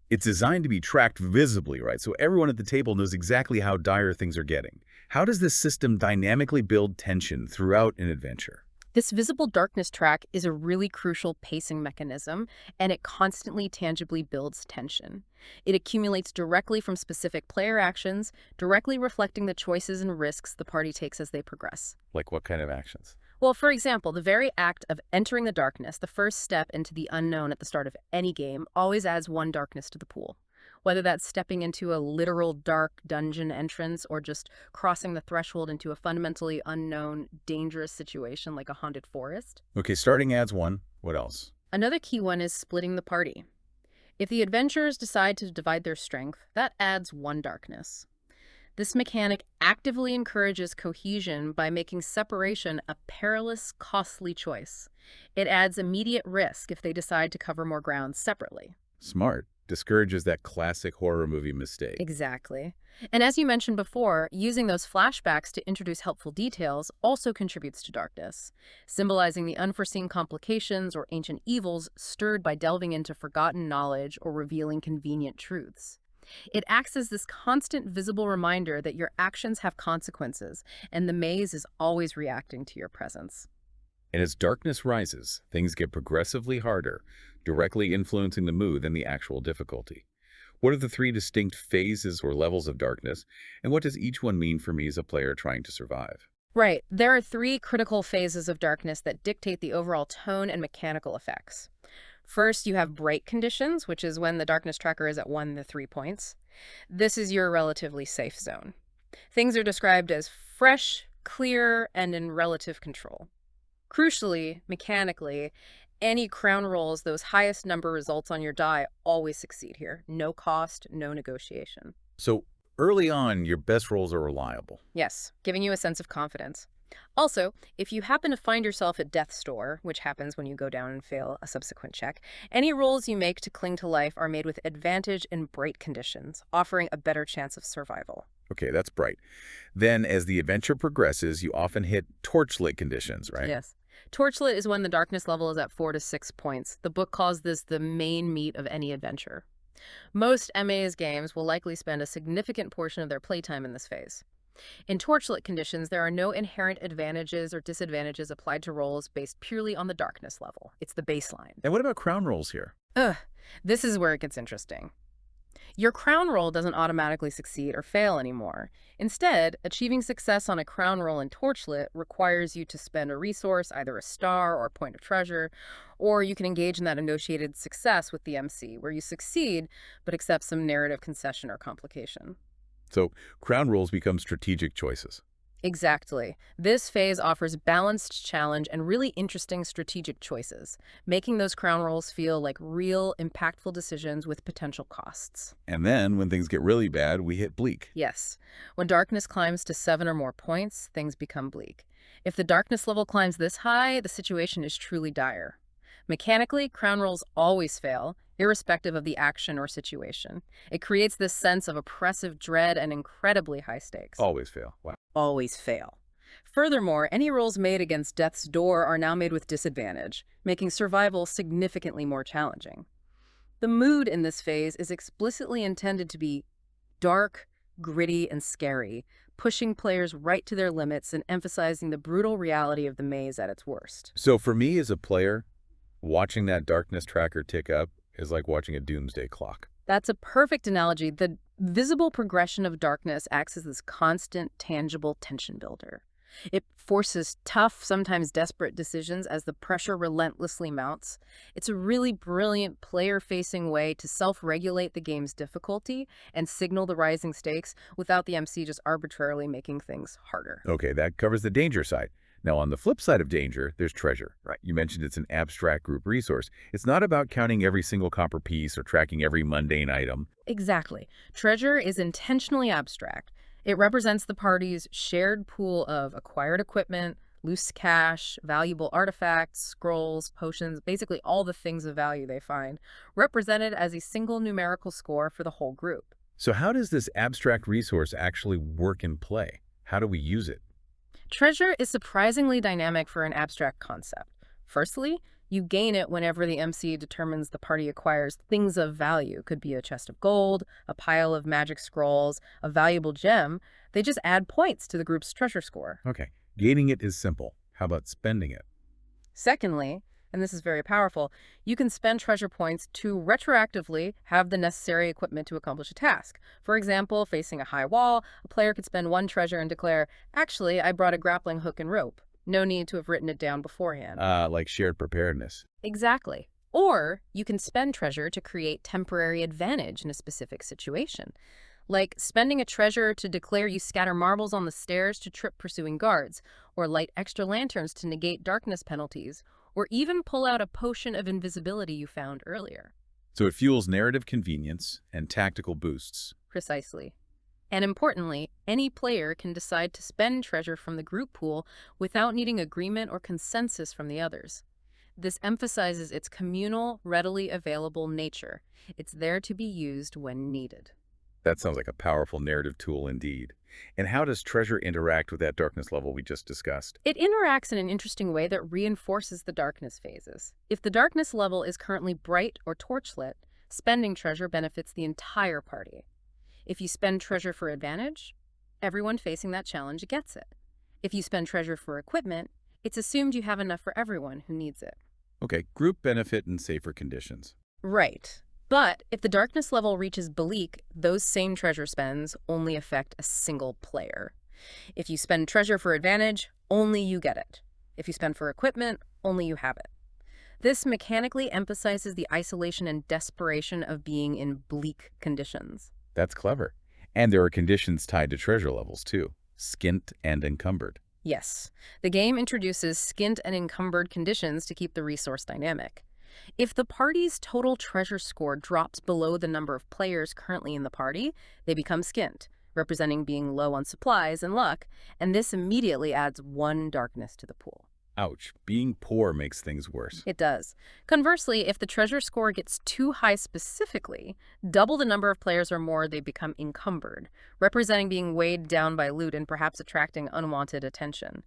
It's designed to be tracked visibly, right? So everyone at the table knows exactly how dire things are getting. How does this system dynamically build tension throughout an adventure? This visible darkness track is a really crucial pacing mechanism, and it constantly tangibly builds tension. It accumulates directly from specific player actions, directly reflecting the choices and risks the party takes as they progress. Like what kind of actions? Well, for example, the very act of entering the darkness, the first step into the unknown at the start of any game, always adds one darkness to the pool. Whether that's stepping into a literal dark dungeon entrance or just crossing the threshold into a fundamentally unknown, dangerous situation like a haunted forest. Okay, starting adds one. What else? Another key one is splitting the party. If the adventurers decide to divide their strength, that adds one darkness. This mechanic actively encourages cohesion by making separation a perilous, costly choice. It adds immediate risk if they decide to cover more ground separately. Smart. Discourages that classic horror movie mistake. Exactly. And as you mentioned before, using those flashbacks to introduce helpful details also contributes to darkness, symbolizing the unforeseen complications or ancient evils stirred by delving into forgotten knowledge or revealing convenient truths. It acts as this constant visible reminder that your actions have consequences, and the maze is always reacting to your presence. And as darkness rises, things get progressively harder, directly influencing the mood and the actual difficulty. What are the three distinct phases or levels of darkness, and what does each one mean for me as a player trying to survive? Right. There are three critical phases of darkness that dictate the overall tone and mechanical effects. First, you have bright conditions, which is when the darkness tracker is at 1 to 3 points. This is your relatively safe zone. Things are described as fresh, clear, and in relative control. Crucially, mechanically, any crown rolls, those highest number results on your die, always succeed here. No cost, no negotiation. So early on, your best rolls are reliable. Yes, giving you a sense of confidence. Also, if you happen to find yourself at death's door, which happens when you go down and fail a subsequent check, any rolls you make to cling to life are made with advantage in bright conditions, offering a better chance of survival. Okay, that's bright. Then, as the adventure progresses, you often hit torchlit conditions, right? Yes. Torchlit is when the darkness level is at 4 to 6 points. The book calls this the main meat of any adventure. Most MA's games will likely spend a significant portion of their playtime in this phase. In torchlit conditions, there are no inherent advantages or disadvantages applied to rolls based purely on the darkness level. It's the baseline. And what about crown rolls here? This is where it gets interesting. Your crown roll doesn't automatically succeed or fail anymore. Instead, achieving success on a crown roll in Torchlit requires you to spend a resource, either a star or a point of treasure, or you can engage in that negotiated success with the MC, where you succeed but accept some narrative concession or complication. So crown rolls become strategic choices. Exactly. This phase offers balanced challenge and really interesting strategic choices, making those crown rolls feel like real, impactful decisions with potential costs. And then, when things get really bad, we hit bleak. Yes. When darkness climbs to 7 or more points, things become bleak. If the darkness level climbs this high, the situation is truly dire. Mechanically, crown rolls always fail, irrespective of the action or situation. It creates this sense of oppressive dread and incredibly high stakes. Always fail. Wow. Always fail. Furthermore, any rolls made against death's door are now made with disadvantage, making survival significantly more challenging. The mood in this phase is explicitly intended to be dark, gritty, and scary, pushing players right to their limits and emphasizing the brutal reality of the maze at its worst. So for me as a player, watching that darkness tracker tick up is like watching a doomsday clock. That's a perfect analogy. The visible progression of darkness acts as this constant, tangible tension builder. It forces tough, sometimes desperate decisions as the pressure relentlessly mounts. It's a really brilliant player-facing way to self-regulate the game's difficulty and signal the rising stakes without the MC just arbitrarily making things harder. Okay, that covers the danger side. Now, on the flip side of danger, there's treasure. Right. You mentioned it's an abstract group resource. It's not about counting every single copper piece or tracking every mundane item. Exactly. Treasure is intentionally abstract. It represents the party's shared pool of acquired equipment, loose cash, valuable artifacts, scrolls, potions, basically all the things of value they find, represented as a single numerical score for the whole group. So how does this abstract resource actually work in play? How do we use it? Treasure is surprisingly dynamic for an abstract concept. Firstly, you gain it whenever the MC determines the party acquires things of value. Could be a chest of gold, a pile of magic scrolls, a valuable gem. They just add points to the group's treasure score. Okay, gaining it is simple. How about spending it? Secondly, and this is very powerful, you can spend treasure points to retroactively have the necessary equipment to accomplish a task. For example, facing a high wall, a player could spend 1 treasure and declare, actually, I brought a grappling hook and rope. No need to have written it down beforehand. Like shared preparedness. Exactly. Or you can spend treasure to create temporary advantage in a specific situation. Like spending a treasure to declare you scatter marbles on the stairs to trip pursuing guards, or light extra lanterns to negate darkness penalties, or even pull out a potion of invisibility you found earlier. So it fuels narrative convenience and tactical boosts. Precisely. And importantly, any player can decide to spend treasure from the group pool without needing agreement or consensus from the others. This emphasizes its communal, readily available nature. It's there to be used when needed. That sounds like a powerful narrative tool indeed. And how does treasure interact with that darkness level we just discussed? It interacts in an interesting way that reinforces the darkness phases. If the darkness level is currently bright or torchlit, spending treasure benefits the entire party. If you spend treasure for advantage, everyone facing that challenge gets it. If you spend treasure for equipment, it's assumed you have enough for everyone who needs it. Okay, group benefit and safer conditions. Right. But if the darkness level reaches bleak, those same treasure spends only affect a single player. If you spend treasure for advantage, only you get it. If you spend for equipment, only you have it. This mechanically emphasizes the isolation and desperation of being in bleak conditions. That's clever. And there are conditions tied to treasure levels too. Skint and encumbered. Yes, the game introduces skint and encumbered conditions to keep the resource dynamic. If the party's total treasure score drops below the number of players currently in the party, they become skint, representing being low on supplies and luck, and this immediately adds 1 darkness to the pool. Ouch, being poor makes things worse. It does. Conversely, if the treasure score gets too high specifically, double the number of players or more, they become encumbered, representing being weighed down by loot and perhaps attracting unwanted attention.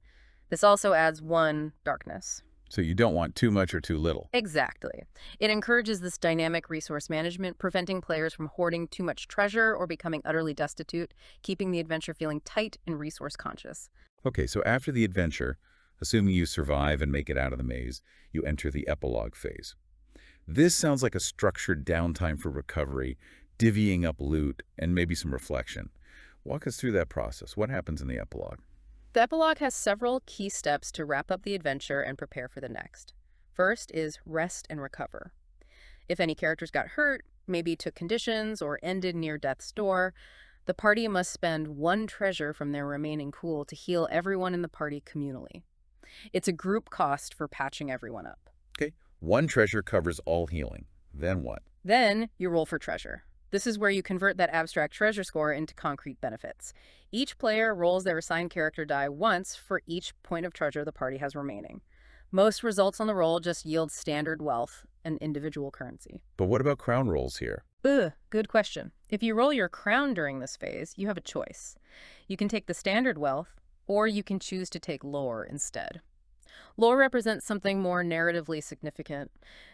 This also adds 1 darkness. So you don't want too much or too little. Exactly. It encourages this dynamic resource management, preventing players from hoarding too much treasure or becoming utterly destitute, keeping the adventure feeling tight and resource conscious. Okay, so after the adventure, assuming you survive and make it out of the maze, you enter the epilogue phase. This sounds like a structured downtime for recovery, divvying up loot, and maybe some reflection. Walk us through that process. What happens in the epilogue? The epilogue has several key steps to wrap up the adventure and prepare for the next. First is rest and recover. If any characters got hurt, maybe took conditions, or ended near death's door, the party must spend 1 treasure from their remaining pool to heal everyone in the party communally. It's a group cost for patching everyone up. Okay, 1 treasure covers all healing. Then what? Then you roll for treasure. This is where you convert that abstract treasure score into concrete benefits. Each player rolls their assigned character die once for each point of treasure the party has remaining. Most results on the roll just yield standard wealth and individual currency. But what about crown rolls here? Good question. If you roll your crown during this phase, you have a choice. You can take the standard wealth, or you can choose to take lore instead. Lore represents something more narratively significant,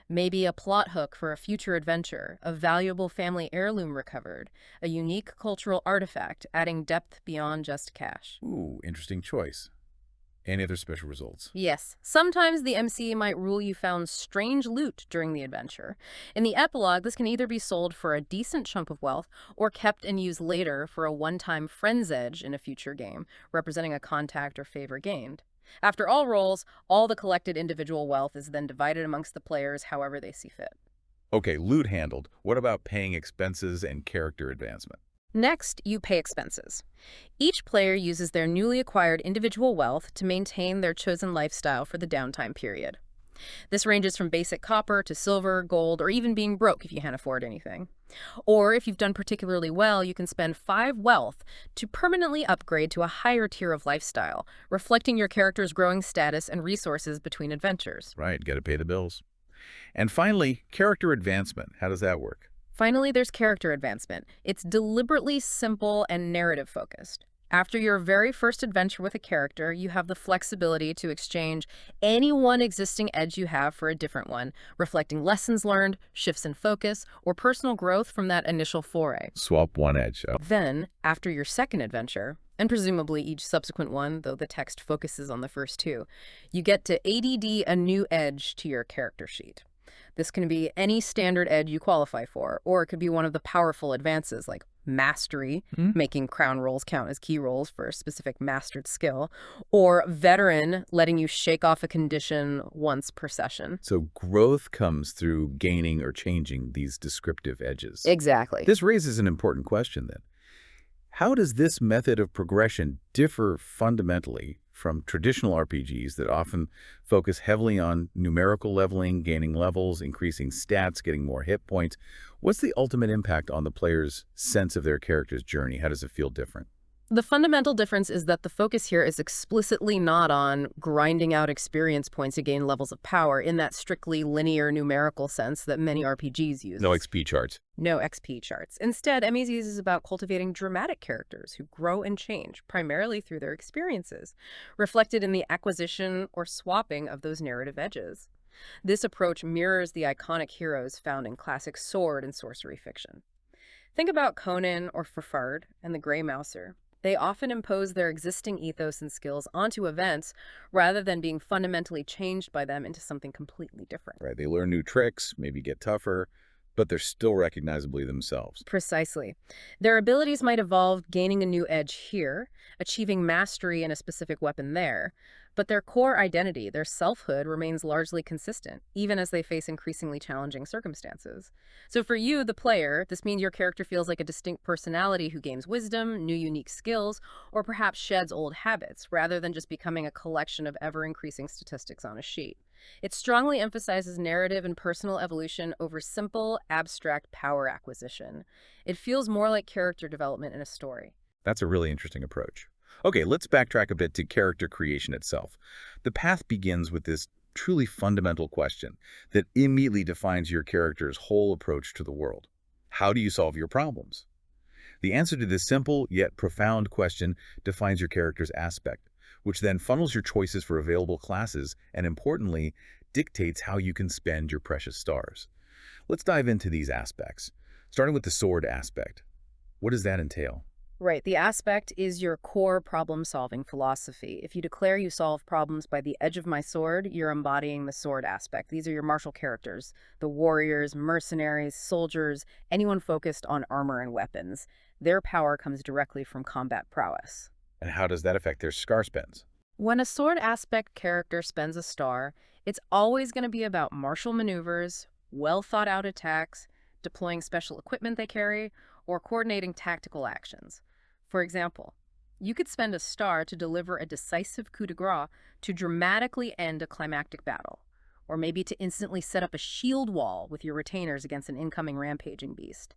maybe a plot hook for a future adventure, a valuable family heirloom recovered, a unique cultural artifact, adding depth beyond just cash. Ooh, interesting choice. Any other special results? Yes, sometimes the MC might rule you found strange loot during the adventure. In the epilogue, this can either be sold for a decent chunk of wealth or kept and used later for a one-time friend's edge in a future game, representing a contact or favor gained. After all rolls, all the collected individual wealth is then divided amongst the players however they see fit. Okay, loot handled. What about paying expenses and character advancement? Next, you pay expenses. Each player uses their newly acquired individual wealth to maintain their chosen lifestyle for the downtime period. This ranges from basic copper to silver, gold, or even being broke if you can't afford anything. Or if you've done particularly well, you can spend 5 wealth to permanently upgrade to a higher tier of lifestyle, reflecting your character's growing status and resources between adventures. Right, gotta pay the bills. And finally, character advancement. How does that work? Finally, there's character advancement. It's deliberately simple and narrative-focused. After your very first adventure with a character, you have the flexibility to exchange any one existing edge you have for a different one, reflecting lessons learned, shifts in focus, or personal growth from that initial foray. Swap one edge. Oh. Then, after your second adventure, and presumably each subsequent one, though the text focuses on the first 2, you get to ADD a new edge to your character sheet. This can be any standard edge you qualify for, or it could be one of the powerful advances like Mastery, making crown rolls count as key rolls for a specific mastered skill, or Veteran, letting you shake off a condition once per session. So growth comes through gaining or changing these descriptive edges. Exactly. This raises an important question then. How does this method of progression differ fundamentally from traditional RPGs that often focus heavily on numerical leveling, gaining levels, increasing stats, getting more hit points? What's the ultimate impact on the player's sense of their character's journey? How does it feel different? The fundamental difference is that the focus here is explicitly not on grinding out experience points to gain levels of power in that strictly linear numerical sense that many RPGs use. No XP charts. No XP charts. Instead, MAZES is about cultivating dramatic characters who grow and change, primarily through their experiences, reflected in the acquisition or swapping of those narrative edges. This approach mirrors the iconic heroes found in classic sword and sorcery fiction. Think about Conan or Fafard and the Grey Mouser. They often impose their existing ethos and skills onto events rather than being fundamentally changed by them into something completely different. Right, they learn new tricks, maybe get tougher, but they're still recognizably themselves. Precisely. Their abilities might evolve, gaining a new edge here, achieving mastery in a specific weapon there, but their core identity, their selfhood, remains largely consistent, even as they face increasingly challenging circumstances. So for you, the player, this means your character feels like a distinct personality who gains wisdom, new unique skills, or perhaps sheds old habits, rather than just becoming a collection of ever-increasing statistics on a sheet. It strongly emphasizes narrative and personal evolution over simple, abstract power acquisition. It feels more like character development in a story. That's a really interesting approach. Okay, let's backtrack a bit to character creation itself. The path begins with this truly fundamental question that immediately defines your character's whole approach to the world. How do you solve your problems? The answer to this simple yet profound question defines your character's aspect, which then funnels your choices for available classes and, importantly, dictates how you can spend your precious stars. Let's dive into these aspects, starting with the sword aspect. What does that entail? Right, the aspect is your core problem-solving philosophy. If you declare you solve problems by the edge of my sword, you're embodying the sword aspect. These are your martial characters, the warriors, mercenaries, soldiers, anyone focused on armor and weapons. Their power comes directly from combat prowess. And how does that affect their scar spends? When a sword aspect character spends a star, it's always going to be about martial maneuvers, well-thought-out attacks, deploying special equipment they carry, or coordinating tactical actions. For example, you could spend a star to deliver a decisive coup de grace to dramatically end a climactic battle, or maybe to instantly set up a shield wall with your retainers against an incoming rampaging beast.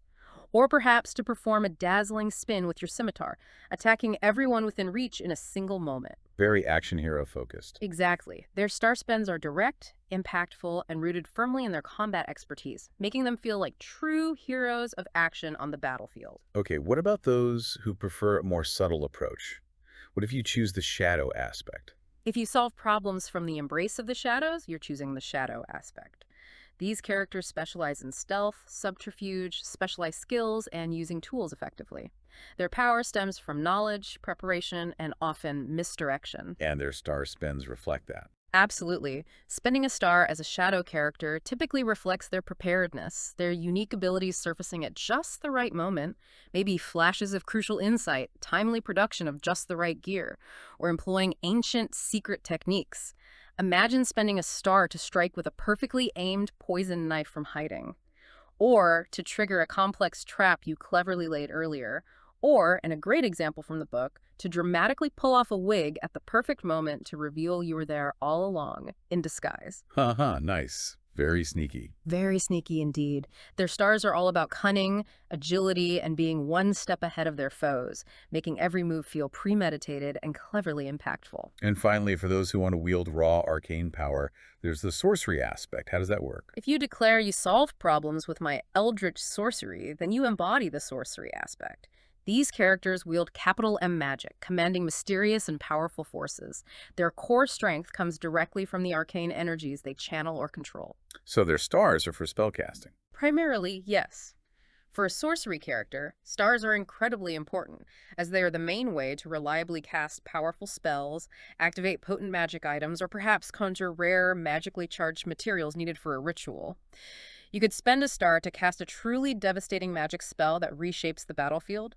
Or perhaps to perform a dazzling spin with your scimitar, attacking everyone within reach in a single moment. Very action hero focused. Exactly. Their star spends are direct, impactful, and rooted firmly in their combat expertise, making them feel like true heroes of action on the battlefield. Okay, what about those who prefer a more subtle approach? What if you choose the shadow aspect? If you solve problems from the embrace of the shadows, you're choosing the shadow aspect. These characters specialize in stealth, subterfuge, specialized skills, and using tools effectively. Their power stems from knowledge, preparation, and often misdirection. And their star spends reflect that. Absolutely. Spending a star as a shadow character typically reflects their preparedness, their unique abilities surfacing at just the right moment, maybe flashes of crucial insight, timely production of just the right gear, or employing ancient secret techniques. Imagine spending a star to strike with a perfectly aimed poison knife from hiding, or to trigger a complex trap you cleverly laid earlier, or, and a great example from the book, to dramatically pull off a wig at the perfect moment to reveal you were there all along, in disguise. Haha, nice. Very sneaky. Very sneaky indeed. Their stars are all about cunning, agility, and being one step ahead of their foes, making every move feel premeditated and cleverly impactful. And finally, for those who want to wield raw arcane power, there's the sorcery aspect. How does that work? If you declare you solve problems with my eldritch sorcery, then you embody the sorcery aspect. These characters wield capital M magic, commanding mysterious and powerful forces. Their core strength comes directly from the arcane energies they channel or control. So their stars are for spellcasting. Primarily, yes. For a sorcery character, stars are incredibly important, as they are the main way to reliably cast powerful spells, activate potent magic items, or perhaps conjure rare, magically charged materials needed for a ritual. You could spend a star to cast a truly devastating magic spell that reshapes the battlefield,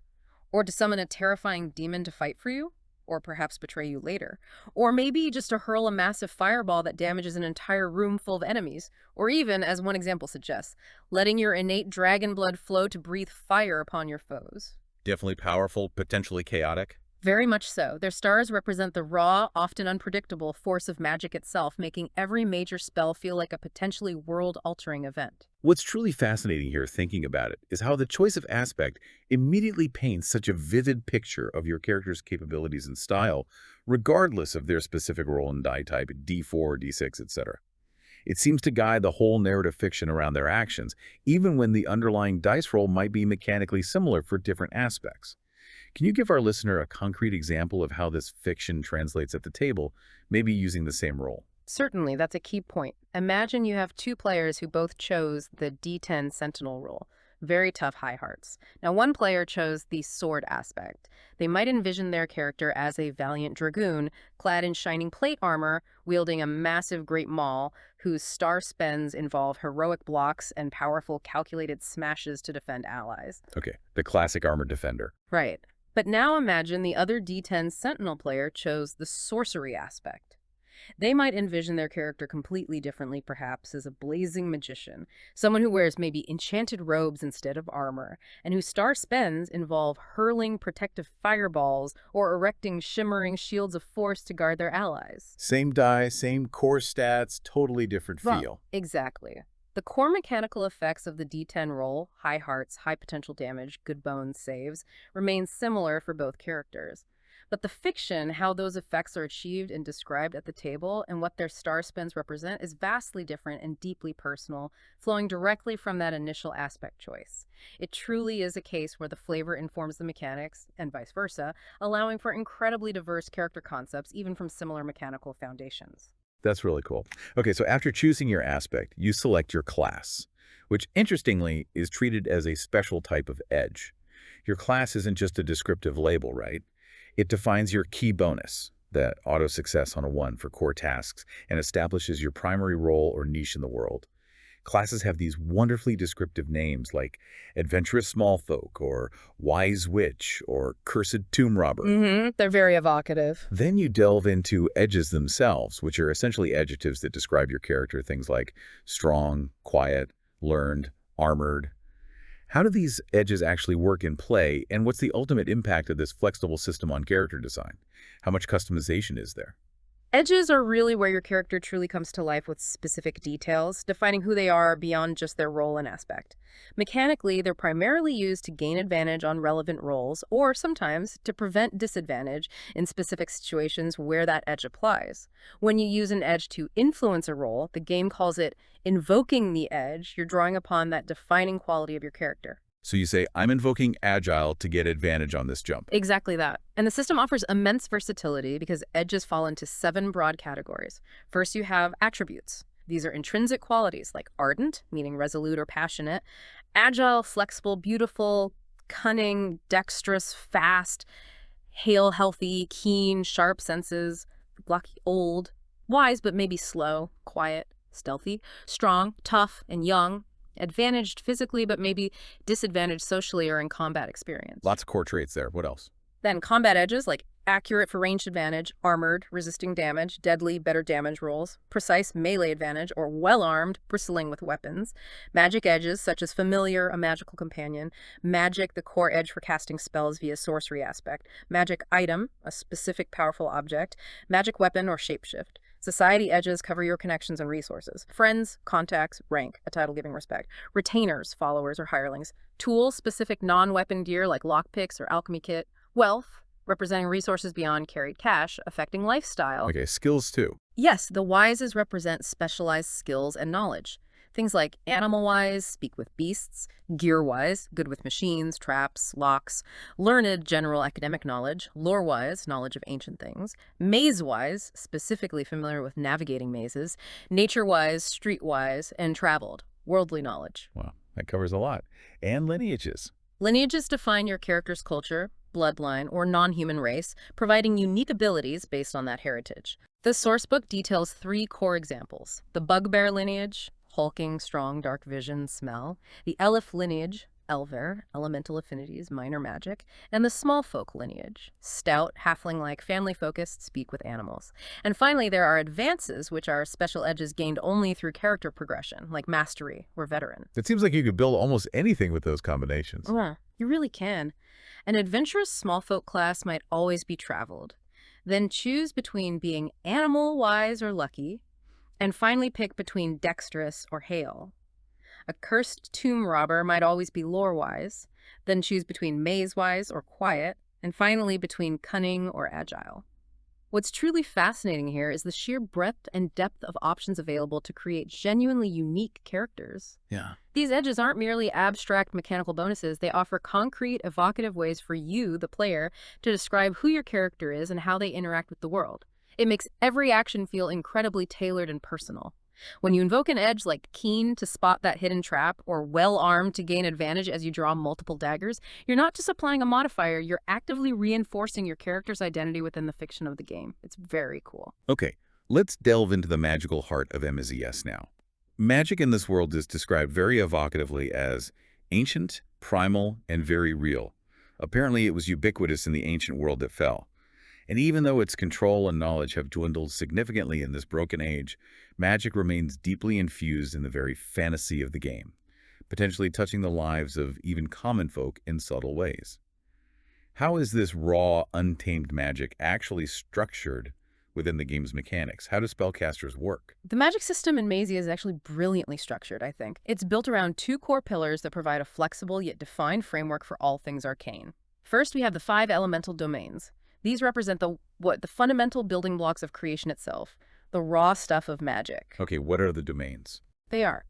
or to summon a terrifying demon to fight for you, or perhaps betray you later. Or maybe just to hurl a massive fireball that damages an entire room full of enemies. Or even, as one example suggests, letting your innate dragon blood flow to breathe fire upon your foes. Definitely powerful, potentially chaotic. Very much so. Their stars represent the raw, often unpredictable force of magic itself, making every major spell feel like a potentially world-altering event. What's truly fascinating here, thinking about it, is how the choice of aspect immediately paints such a vivid picture of your character's capabilities and style, regardless of their specific role and die type, D4, D6, etc. It seems to guide the whole narrative fiction around their actions, even when the underlying dice roll might be mechanically similar for different aspects. Can you give our listener a concrete example of how this fiction translates at the table, maybe using the same role? Certainly, that's a key point. Imagine you have two players who both chose the D10 Sentinel role. Very tough high hearts. Now, one player chose the sword aspect. They might envision their character as a valiant dragoon, clad in shining plate armor, wielding a massive great maul, whose star spends involve heroic blocks and powerful calculated smashes to defend allies. Okay, the classic armored defender. Right. But now imagine the other D10 Sentinel player chose the sorcery aspect. They might envision their character completely differently, perhaps as a blazing magician, someone who wears maybe enchanted robes instead of armor, and whose star spends involve hurling protective fireballs or erecting shimmering shields of force to guard their allies. Same die, same core stats, totally different feel. Exactly. The core mechanical effects of the D10 roll, high hearts, high potential damage, good bones, saves, remain similar for both characters. But the fiction, how those effects are achieved and described at the table, and what their star spends represent is vastly different and deeply personal, flowing directly from that initial aspect choice. It truly is a case where the flavor informs the mechanics, and vice versa, allowing for incredibly diverse character concepts, even from similar mechanical foundations. That's really cool. Okay, so after choosing your aspect, you select your class, which interestingly is treated as a special type of edge. Your class isn't just a descriptive label, right? It defines your key bonus, the auto success on a 1 for core tasks, and establishes your primary role or niche in the world. Classes have these wonderfully descriptive names like Adventurous Smallfolk or Wise Witch or Cursed Tomb Robber. They're very evocative. Then you delve into edges themselves, which are essentially adjectives that describe your character, things like strong, quiet, learned, armored. How do these edges actually work in play, and what's the ultimate impact of this flexible system on character design? How much customization is there? Edges are really where your character truly comes to life with specific details, defining who they are beyond just their role and aspect. Mechanically, they're primarily used to gain advantage on relevant roles, or sometimes to prevent disadvantage in specific situations where that edge applies. When you use an edge to influence a role, the game calls it invoking the edge. You're drawing upon that defining quality of your character. So you say, I'm invoking Agile to get advantage on this jump. Exactly that. And the system offers immense versatility because edges fall into 7 broad categories. First, you have attributes. These are intrinsic qualities like ardent, meaning resolute or passionate, agile, flexible, beautiful, cunning, dexterous, fast, hale, healthy, keen, sharp senses, blocky, old, wise but maybe slow, quiet, stealthy, strong, tough, and young, advantaged physically but maybe disadvantaged socially or in combat experience. Lots of core traits there. What else? Then combat edges like accurate for ranged advantage, armored, resisting damage, deadly, better damage rolls, precise melee advantage, or well-armed, bristling with weapons. Magic edges such as familiar, a magical companion. Magic, the core edge for casting spells via sorcery aspect. Magic item, a specific powerful object. Magic weapon or shapeshift. Society edges cover your connections and resources. Friends, contacts, rank, a title giving respect. Retainers, followers, or hirelings. Tools, specific non-weapon gear like lockpicks or alchemy kit. Wealth, representing resources beyond carried cash, affecting lifestyle. Okay, skills too. Yes, the wises represent specialized skills and knowledge. Things like animal-wise, speak with beasts, gear-wise, good with machines, traps, locks, learned, general academic knowledge, lore-wise, knowledge of ancient things, maze-wise, specifically familiar with navigating mazes, nature-wise, street-wise, and traveled, worldly knowledge. Wow, that covers a lot. And lineages. Lineages define your character's culture, bloodline, or non-human race, providing unique abilities based on that heritage. The sourcebook details 3 core examples: the bugbear lineage, hulking, strong, dark vision, smell; the elf lineage, elver, elemental affinities, minor magic; and the small folk lineage, stout, halfling-like, family-focused, speak with animals. And finally, there are advances, which are special edges gained only through character progression, like mastery or veteran. It seems like you could build almost anything with those combinations. Yeah. You really can. An adventurous small folk class might always be traveled. Then choose between being animal, wise, or lucky, and finally pick between dexterous or hale. A cursed tomb robber might always be lore-wise, then choose between maze-wise or quiet, and finally between cunning or agile. What's truly fascinating here is the sheer breadth and depth of options available to create genuinely unique characters. Yeah. These edges aren't merely abstract mechanical bonuses, they offer concrete, evocative ways for you, the player, to describe who your character is and how they interact with the world. It makes every action feel incredibly tailored and personal. When you invoke an edge like keen to spot that hidden trap or well-armed to gain advantage as you draw multiple daggers, you're not just applying a modifier, you're actively reinforcing your character's identity within the fiction of the game. It's very cool. Okay, let's delve into the magical heart of MAZES now. Magic in this world is described very evocatively as ancient, primal, and very real. Apparently, it was ubiquitous in the ancient world that fell. And even though its control and knowledge have dwindled significantly in this broken age, magic remains deeply infused in the very fantasy of the game, potentially touching the lives of even common folk in subtle ways. How is this raw, untamed magic actually structured within the game's mechanics? How do spellcasters work? The magic system in Mazes is actually brilliantly structured, I think. It's built around two core pillars that provide a flexible yet defined framework for all things arcane. First, we have the 5 elemental domains. These represent the fundamental building blocks of creation itself, the raw stuff of magic. Okay, what are the domains? They are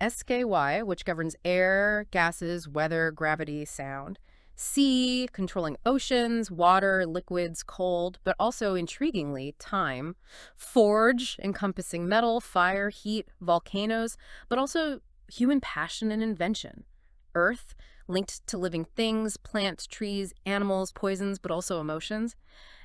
SKY, which governs air, gases, weather, gravity, sound. Sea, controlling oceans, water, liquids, cold, but also, intriguingly, time. Forge, encompassing metal, fire, heat, volcanoes, but also human passion and invention. Earth, linked to living things, plants, trees, animals, poisons, but also emotions.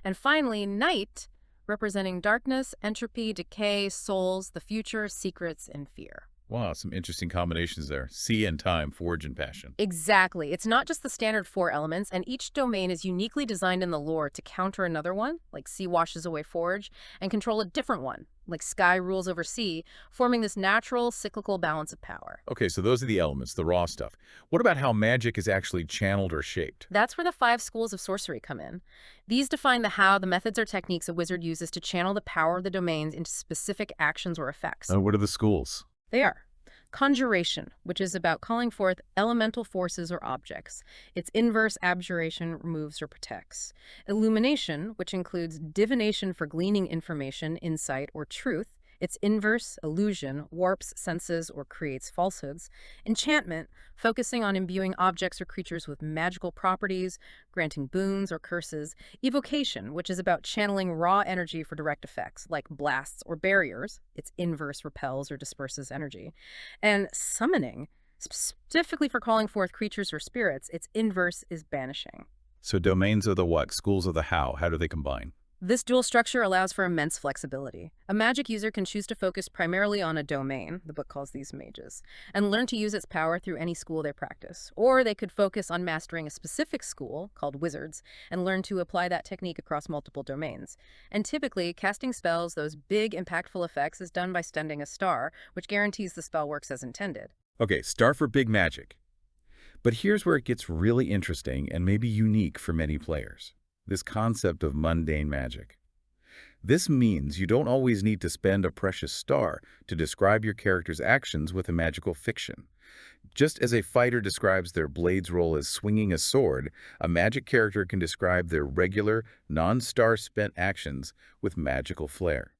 And finally, night, representing darkness, entropy, decay, souls, the future, secrets, and fear. Wow, some interesting combinations there. Sea and time, forge and passion. Exactly. It's not just the standard 4 elements, and each domain is uniquely designed in the lore to counter another one, like sea washes away forge, and control a different one, like sky rules over sea, forming this natural, cyclical balance of power. Okay, so those are the elements, the raw stuff. What about how magic is actually channeled or shaped? That's where the 5 schools of sorcery come in. These define the how, the methods or techniques a wizard uses to channel the power of the domains into specific actions or effects. What are the schools? They are conjuration, which is about calling forth elemental forces or objects. Its inverse, abjuration, removes or protects. Illumination, which includes divination for gleaning information, insight, or truth. Its inverse, illusion, warps senses or creates falsehoods. Enchantment, focusing on imbuing objects or creatures with magical properties, granting boons or curses. Evocation, which is about channeling raw energy for direct effects, like blasts or barriers. Its inverse repels or disperses energy. And summoning, specifically for calling forth creatures or spirits, its inverse is banishing. So domains are the what? Schools are the how. How do they combine? This dual structure allows for immense flexibility. A magic user can choose to focus primarily on a domain, the book calls these mages, and learn to use its power through any school they practice. Or they could focus on mastering a specific school, called wizards, and learn to apply that technique across multiple domains. And typically, casting spells, those big, impactful effects, is done by spending a star, which guarantees the spell works as intended. Okay, star for big magic. But here's where it gets really interesting and maybe unique for many players. This concept of mundane magic. This means you don't always need to spend a precious star to describe your character's actions with a magical fiction. Just as a fighter describes their blade's role as swinging a sword, a magic character can describe their regular, non-star-spent actions with magical flair.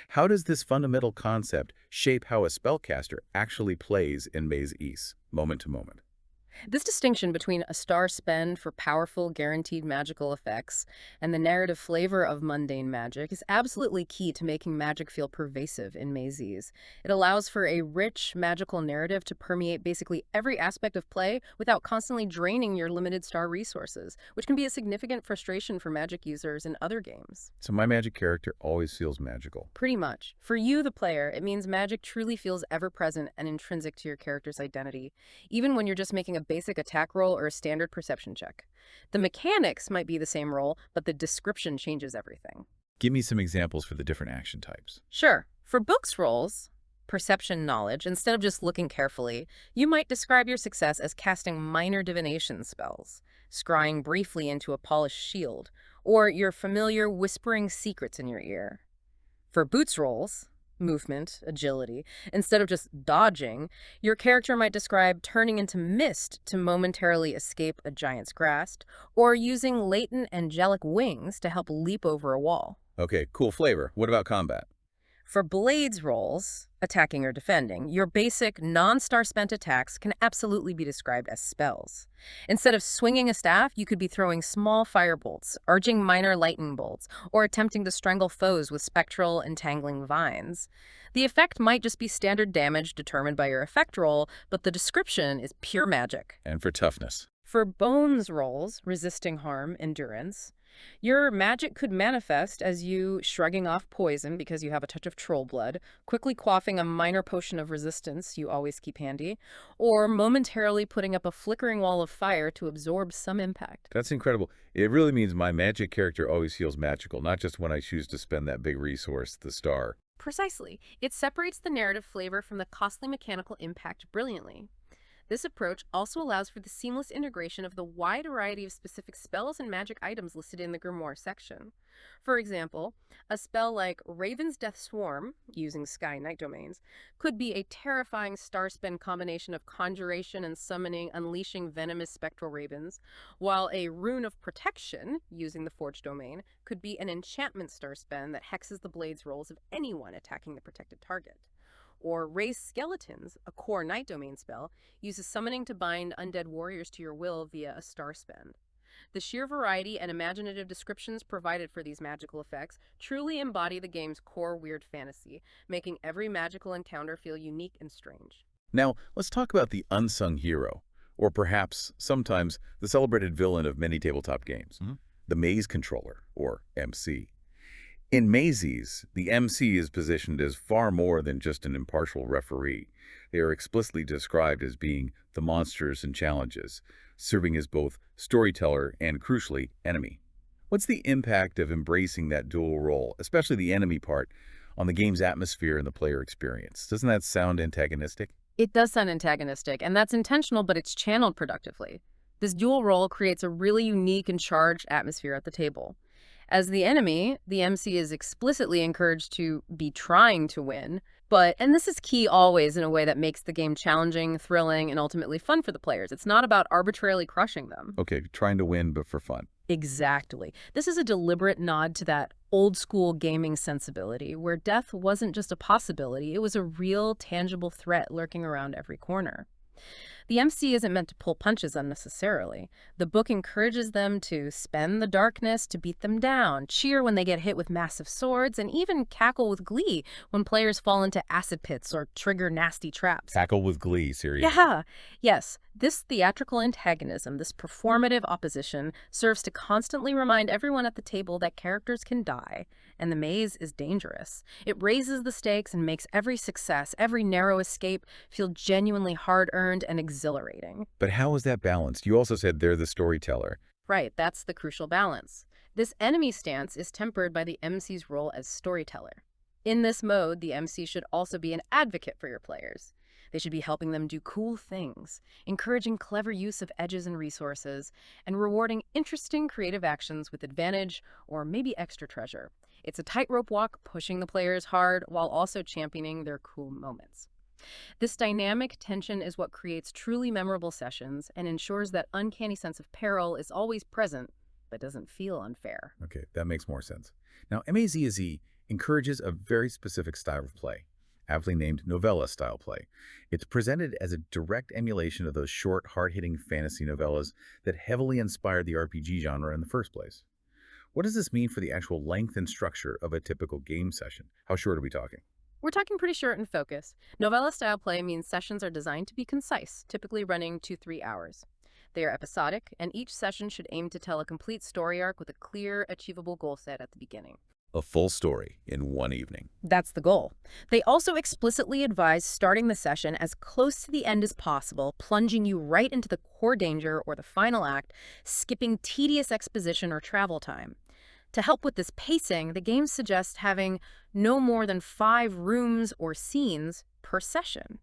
How does this fundamental concept shape how a spellcaster actually plays in Mazes, moment to moment? This distinction between a star spend for powerful, guaranteed magical effects and the narrative flavor of mundane magic is absolutely key to making magic feel pervasive in Mazes. It allows for a rich, magical narrative to permeate basically every aspect of play without constantly draining your limited star resources, which can be a significant frustration for magic users in other games. So my magic character always feels magical. Pretty much. For you, the player, it means magic truly feels ever-present and intrinsic to your character's identity, even when you're just making a basic attack roll or a standard perception check. The mechanics might be the same roll, but the description changes everything. Give me some examples for the different action types. Sure. For books rolls, perception knowledge, instead of just looking carefully, you might describe your success as casting minor divination spells, scrying briefly into a polished shield, or your familiar whispering secrets in your ear. For boots rolls, movement, agility, instead of just dodging, your character might describe turning into mist to momentarily escape a giant's grasp, or using latent angelic wings to help leap over a wall. Okay, cool flavor. What about combat? For blades rolls, attacking or defending, your basic non-star spent attacks can absolutely be described as spells. Instead of swinging a staff, you could be throwing small fire bolts, urging minor lightning bolts, or attempting to strangle foes with spectral entangling vines. The effect might just be standard damage determined by your effect roll, but the description is pure magic. And for toughness? For bones rolls, resisting harm, endurance, your magic could manifest as you shrugging off poison because you have a touch of troll blood, quickly quaffing a minor potion of resistance you always keep handy, or momentarily putting up a flickering wall of fire to absorb some impact. That's incredible. It really means my magic character always feels magical, not just when I choose to spend that big resource, the star. Precisely. It separates the narrative flavor from the costly mechanical impact brilliantly. This approach also allows for the seamless integration of the wide variety of specific spells and magic items listed in the Grimoire section. For example, a spell like Raven's Death Swarm, using Sky Night domains, could be a terrifying star-spend combination of conjuration and summoning, unleashing venomous spectral ravens, while a Rune of Protection, using the Forge domain, could be an enchantment star-spend that hexes the blades rolls of anyone attacking the protected target. Or Raise Skeletons, a core night domain spell, uses summoning to bind undead warriors to your will via a star spend. The sheer variety and imaginative descriptions provided for these magical effects truly embody the game's core weird fantasy, making every magical encounter feel unique and strange. Now, let's talk about the unsung hero, or perhaps, sometimes, the celebrated villain of many tabletop games, the Maze Controller, or MC. In Mazes, the MC is positioned as far more than just an impartial referee. They are explicitly described as being the monsters and challenges, serving as both storyteller and, crucially, enemy. What's the impact of embracing that dual role, especially the enemy part, on the game's atmosphere and the player experience? Doesn't that sound antagonistic? It does sound antagonistic, and that's intentional, but it's channeled productively. This dual role creates a really unique and charged atmosphere at the table. As the enemy, the MC is explicitly encouraged to be trying to win, and this is key always in a way that makes the game challenging, thrilling, and ultimately fun for the players. It's not about arbitrarily crushing them. Okay, trying to win, but for fun. Exactly. This is a deliberate nod to that old-school gaming sensibility, where death wasn't just a possibility, it was a real, tangible threat lurking around every corner. The MC isn't meant to pull punches unnecessarily. The book encourages them to spend the darkness to beat them down, cheer when they get hit with massive swords, and even cackle with glee when players fall into acid pits or trigger nasty traps. Cackle with glee, seriously. Yeah, yes. This theatrical antagonism, this performative opposition, serves to constantly remind everyone at the table that characters can die, and the maze is dangerous. It raises the stakes and makes every success, every narrow escape, feel genuinely hard-earned and exhilarating. But how is that balanced? You also said they're the storyteller. Right, that's the crucial balance. This enemy stance is tempered by the MC's role as storyteller. In this mode, the MC should also be an advocate for your players. They should be helping them do cool things, encouraging clever use of edges and resources, and rewarding interesting creative actions with advantage or maybe extra treasure. It's a tightrope walk, pushing the players hard while also championing their cool moments. This dynamic tension is what creates truly memorable sessions and ensures that uncanny sense of peril is always present, but doesn't feel unfair. Okay, that makes more sense. Now, MAZE encourages a very specific style of play, aptly named novella-style play. It's presented as a direct emulation of those short, hard-hitting fantasy novellas that heavily inspired the RPG genre in the first place. What does this mean for the actual length and structure of a typical game session? How short are we talking? We're talking pretty short and focused. Novella-style play means sessions are designed to be concise, typically running 2 to 3 hours. They are episodic, and each session should aim to tell a complete story arc with a clear, achievable goal set at the beginning. A full story in one evening. That's the goal. They also explicitly advise starting the session as close to the end as possible, plunging you right into the core danger or the final act, skipping tedious exposition or travel time. To help with this pacing, the game suggests having no more than 5 rooms or scenes per session.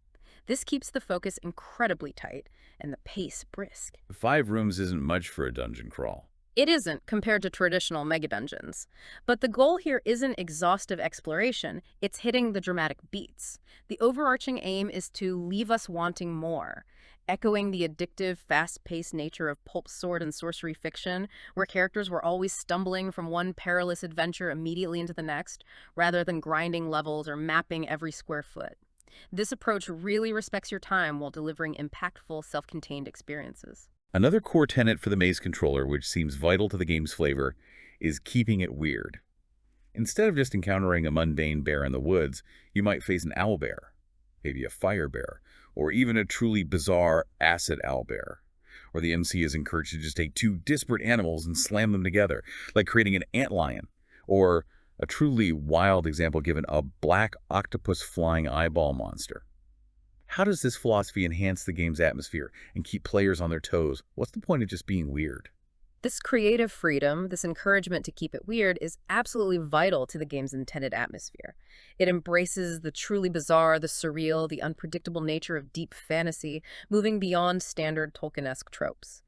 This keeps the focus incredibly tight and the pace brisk. 5 rooms isn't much for a dungeon crawl. It isn't compared to traditional mega dungeons. But the goal here isn't exhaustive exploration, it's hitting the dramatic beats. The overarching aim is to leave us wanting more, echoing the addictive, fast-paced nature of pulp sword and sorcery fiction, where characters were always stumbling from one perilous adventure immediately into the next, rather than grinding levels or mapping every square foot. This approach really respects your time while delivering impactful, self-contained experiences. Another core tenet for the Maze controller, which seems vital to the game's flavor, is keeping it weird. Instead of just encountering a mundane bear in the woods, you might face an owlbear, maybe a fire bear, or even a truly bizarre acid owlbear. Or the MC is encouraged to just take 2 disparate animals and slam them together, like creating an antlion, or a truly wild example given a black octopus flying eyeball monster. How does this philosophy enhance the game's atmosphere and keep players on their toes? What's the point of just being weird? This creative freedom, this encouragement to keep it weird, is absolutely vital to the game's intended atmosphere. It embraces the truly bizarre, the surreal, the unpredictable nature of deep fantasy, moving beyond standard Tolkien-esque tropes.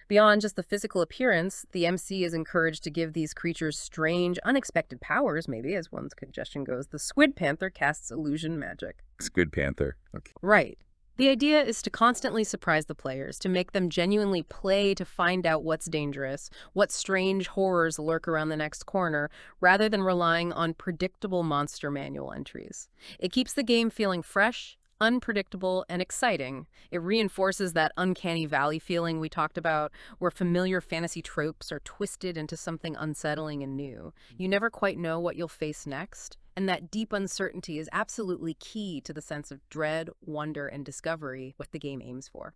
Beyond just the physical appearance, the MC is encouraged to give these creatures strange, unexpected powers, maybe, as one suggestion goes. The Squid Panther casts illusion magic. Squid Panther. Okay. Right. The idea is to constantly surprise the players, to make them genuinely play to find out what's dangerous, what strange horrors lurk around the next corner, rather than relying on predictable monster manual entries. It keeps the game feeling fresh, unpredictable, and exciting. It reinforces that uncanny valley feeling we talked about, where familiar fantasy tropes are twisted into something unsettling and new. You never quite know what you'll face next, and that deep uncertainty is absolutely key to the sense of dread, wonder, and discovery what the game aims for.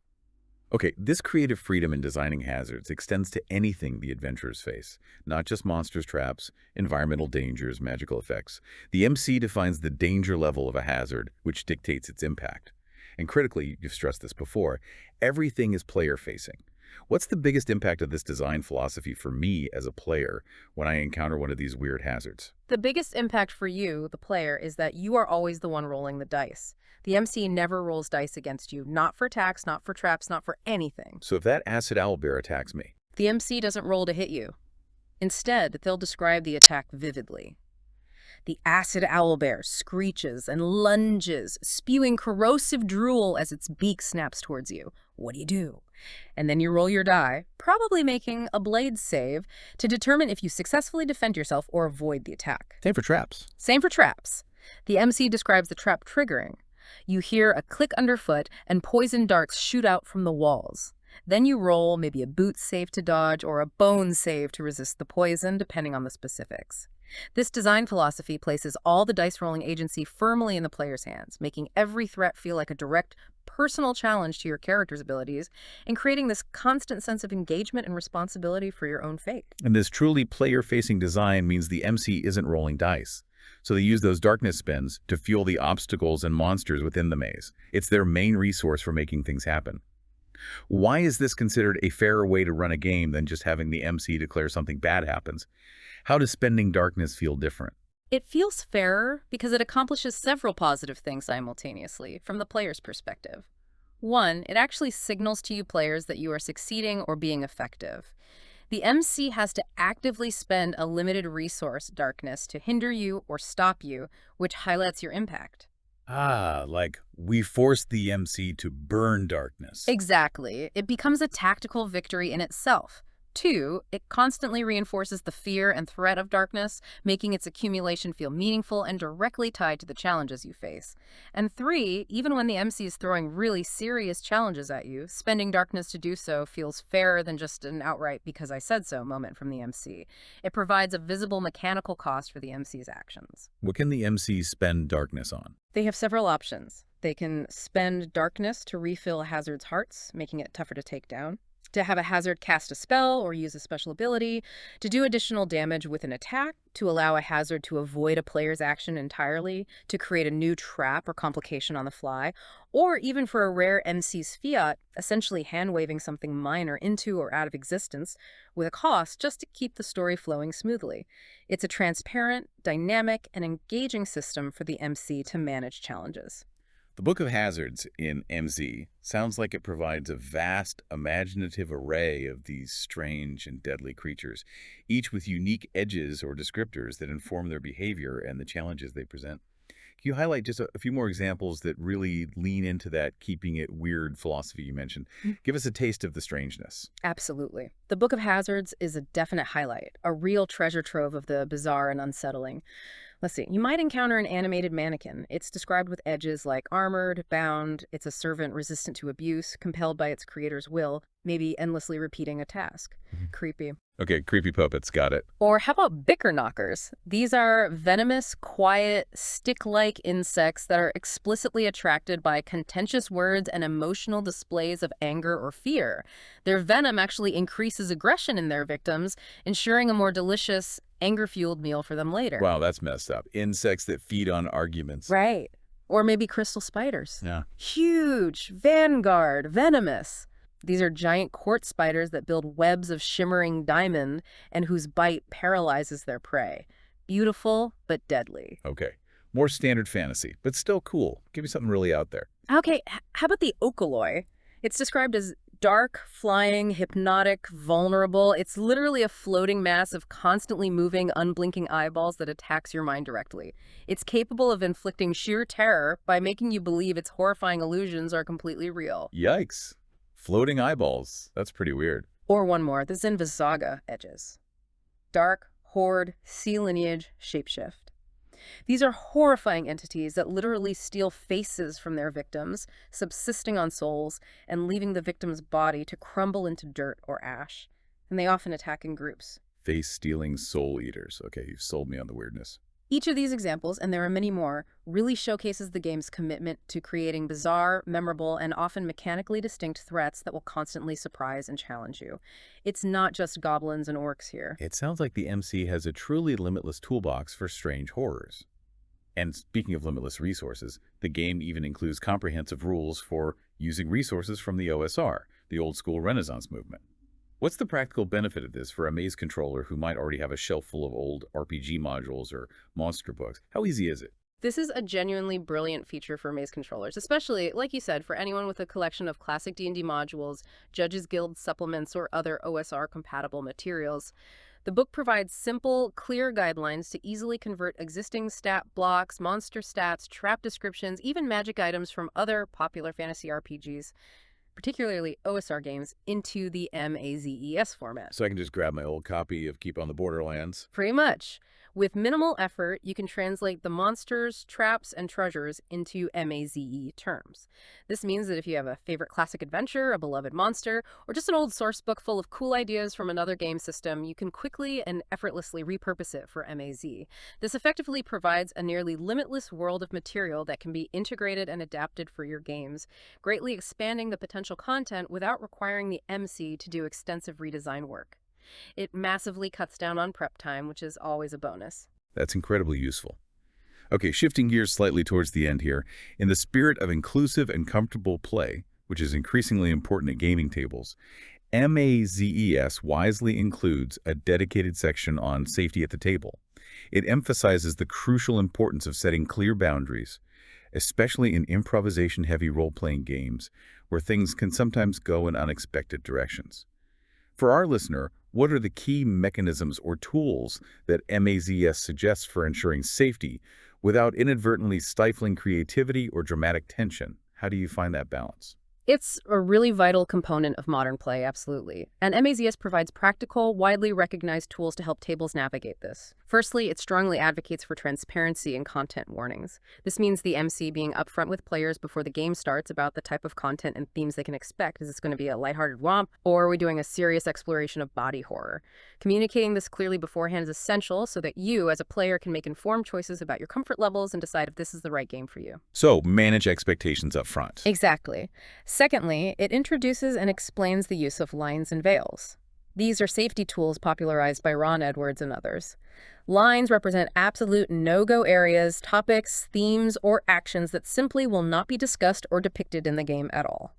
Okay, this creative freedom in designing hazards extends to anything the adventurers face, not just monsters, traps, environmental dangers, magical effects. The MC defines the danger level of a hazard, which dictates its impact. And critically, you've stressed this before, everything is player-facing. What's the biggest impact of this design philosophy for me as a player when I encounter one of these weird hazards? The biggest impact for you, the player, is that you are always the one rolling the dice. The MC never rolls dice against you, not for attacks, not for traps, not for anything. So if that acid owlbear attacks me, The MC doesn't roll to hit you. Instead, they'll describe the attack vividly. The acid owlbear screeches and lunges, spewing corrosive drool as its beak snaps towards you. What do? And then you roll your die, probably making a blade save, to determine if you successfully defend yourself or avoid the attack. same for traps. Same for traps. The MC describes the trap triggering. You hear a click underfoot and poison darts shoot out from the walls. Then you roll maybe a boot save to dodge or a bone save to resist the poison, depending on the specifics. This design philosophy places all the dice rolling agency firmly in the player's hands, making every threat feel like a direct, personal challenge to your character's abilities, and creating this constant sense of engagement and responsibility for your own fate. And this truly player-facing design means the MC isn't rolling dice. So they use those darkness spins to fuel the obstacles and monsters within the maze. It's their main resource for making things happen. Why is this considered a fairer way to run a game than just having the MC declare something bad happens? How does spending darkness feel different? It feels fairer because it accomplishes several positive things simultaneously from the player's perspective. One, it actually signals to you players that you are succeeding or being effective. The MC has to actively spend a limited resource, darkness, to hinder you or stop you, which highlights your impact. Ah, like we forced the MC to burn darkness. Exactly. It becomes a tactical victory in itself. Two, it constantly reinforces the fear and threat of darkness, making its accumulation feel meaningful and directly tied to the challenges you face. And three, even when the MC is throwing really serious challenges at you, spending darkness to do so feels fairer than just an outright because I said so moment from the MC. It provides a visible mechanical cost for the MC's actions. What can the MC spend darkness on? They have several options. They can spend darkness to refill a hazard's hearts, making it tougher to take down, to have a hazard cast a spell or use a special ability, to do additional damage with an attack, to allow a hazard to avoid a player's action entirely, to create a new trap or complication on the fly, or even for a rare MC's fiat, essentially hand-waving something minor into or out of existence with a cost just to keep the story flowing smoothly. It's a transparent, dynamic, and engaging system for the MC to manage challenges. The Book of Hazards in MZ sounds like it provides a vast, imaginative array of these strange and deadly creatures, each with unique edges or descriptors that inform their behavior and the challenges they present. Can you highlight just a few more examples that really lean into that keeping it weird philosophy you mentioned? Give us a taste of the strangeness. Absolutely. The Book of Hazards is a definite highlight, a real treasure trove of the bizarre and unsettling. Let's see. You might encounter an animated mannequin. It's described with edges like armored, bound. It's a servant resistant to abuse, compelled by its creator's will, maybe endlessly repeating a task. Creepy. Okay, creepy puppets, got it. Or how about bicker knockers? These are venomous, quiet, stick-like insects that are explicitly attracted by contentious words and emotional displays of anger or fear. Their venom actually increases aggression in their victims, ensuring a more delicious, anger-fueled meal for them later. Wow, that's messed up. Insects that feed on arguments. Right. Or maybe crystal spiders. Yeah. Huge, vanguard, venomous. These are giant quartz spiders that build webs of shimmering diamond and whose bite paralyzes their prey. Beautiful, but deadly. Okay. More standard fantasy, but still cool. Give me something really out there. Okay, how about the okoloi? It's described as dark, flying, hypnotic, vulnerable. It's literally a floating mass of constantly moving, unblinking eyeballs that attacks your mind directly. It's capable of inflicting sheer terror by making you believe its horrifying illusions are completely real. Yikes. Floating eyeballs. That's pretty weird. Or one more, the Zinvasaga edges. Dark, horde, sea lineage, shapeshift. These are horrifying entities that literally steal faces from their victims, subsisting on souls, and leaving the victim's body to crumble into dirt or ash. And they often attack in groups. Face-stealing soul eaters. Okay, you've sold me on the weirdness. Each of these examples, and there are many more, really showcases the game's commitment to creating bizarre, memorable, and often mechanically distinct threats that will constantly surprise and challenge you. It's not just goblins and orcs here. It sounds like the MC has a truly limitless toolbox for strange horrors. And speaking of limitless resources, the game even includes comprehensive rules for using resources from the OSR, the old school Renaissance movement. What's the practical benefit of this for a maze controller who might already have a shelf full of old RPG modules or monster books? How easy is it? This is a genuinely brilliant feature for maze controllers, especially, like you said, for anyone with a collection of classic D&D modules, Judges Guild supplements, or other OSR-compatible materials. The book provides simple, clear guidelines to easily convert existing stat blocks, monster stats, trap descriptions, even magic items from other popular fantasy RPGs, particularly OSR games, into the MAZES format. So I can just grab my old copy of Keep on the Borderlands. Pretty much. With minimal effort, you can translate the monsters, traps, and treasures into MAZE terms. This means that if you have a favorite classic adventure, a beloved monster, or just an old source book full of cool ideas from another game system, you can quickly and effortlessly repurpose it for MAZ. This effectively provides a nearly limitless world of material that can be integrated and adapted for your games, greatly expanding the potential content without requiring the MC to do extensive redesign work. It massively cuts down on prep time, which is always a bonus. That's incredibly useful. Okay, shifting gears slightly towards the end here. In the spirit of inclusive and comfortable play, which is increasingly important at gaming tables, MAZES wisely includes a dedicated section on safety at the table. It emphasizes the crucial importance of setting clear boundaries, especially in improvisation-heavy role-playing games, where things can sometimes go in unexpected directions. For our listener, what are the key mechanisms or tools that MAZES suggests for ensuring safety without inadvertently stifling creativity or dramatic tension? How do you find that balance? It's a really vital component of modern play, absolutely. And MAZES provides practical, widely recognized tools to help tables navigate this. Firstly, it strongly advocates for transparency and content warnings. This means the MC being upfront with players before the game starts about the type of content and themes they can expect. Is this going to be a lighthearted romp, or are we doing a serious exploration of body horror? Communicating this clearly beforehand is essential so that you, as a player, can make informed choices about your comfort levels and decide if this is the right game for you. So, manage expectations up front. Exactly. Secondly, it introduces and explains the use of lines and veils. These are safety tools popularized by Ron Edwards and others. Lines represent absolute no-go areas, topics, themes, or actions that simply will not be discussed or depicted in the game at all.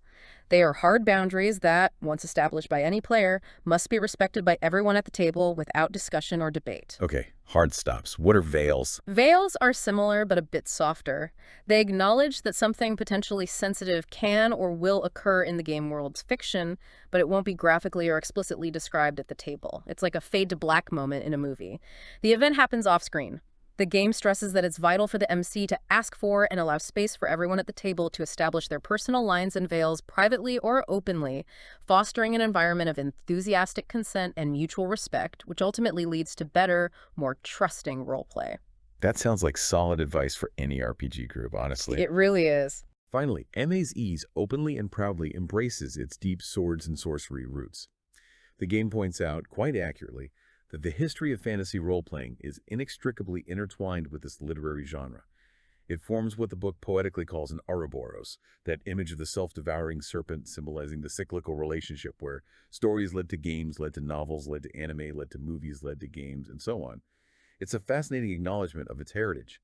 They are hard boundaries that, once established by any player, must be respected by everyone at the table without discussion or debate. Okay, hard stops. What are veils? Veils are similar but a bit softer. They acknowledge that something potentially sensitive can or will occur in the game world's fiction, but it won't be graphically or explicitly described at the table. It's like a fade to black moment in a movie. The event happens off-screen. The game stresses that it's vital for the MC to ask for and allow space for everyone at the table to establish their personal lines and veils privately or openly, fostering an environment of enthusiastic consent and mutual respect, which ultimately leads to better, more trusting roleplay. That sounds like solid advice for any RPG group, honestly. It really is. Finally, MAZES openly and proudly embraces its deep swords and sorcery roots. The game points out, quite accurately, that the history of fantasy role-playing is inextricably intertwined with this literary genre. It forms what the book poetically calls an Ouroboros, that image of the self-devouring serpent symbolizing the cyclical relationship where stories led to games, led to novels, led to anime, led to movies, led to games, and so on. It's a fascinating acknowledgement of its heritage.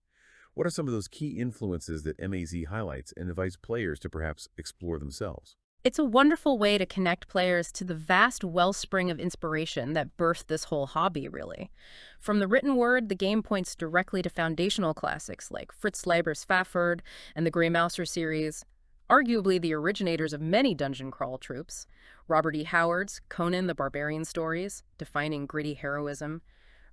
What are some of those key influences that MAZ highlights and invites players to perhaps explore themselves? It's a wonderful way to connect players to the vast wellspring of inspiration that birthed this whole hobby, really. From the written word, the game points directly to foundational classics like Fritz Leiber's Fafhrd and the Grey Mouser series, arguably the originators of many dungeon crawl tropes, Robert E. Howard's Conan the Barbarian stories, defining gritty heroism,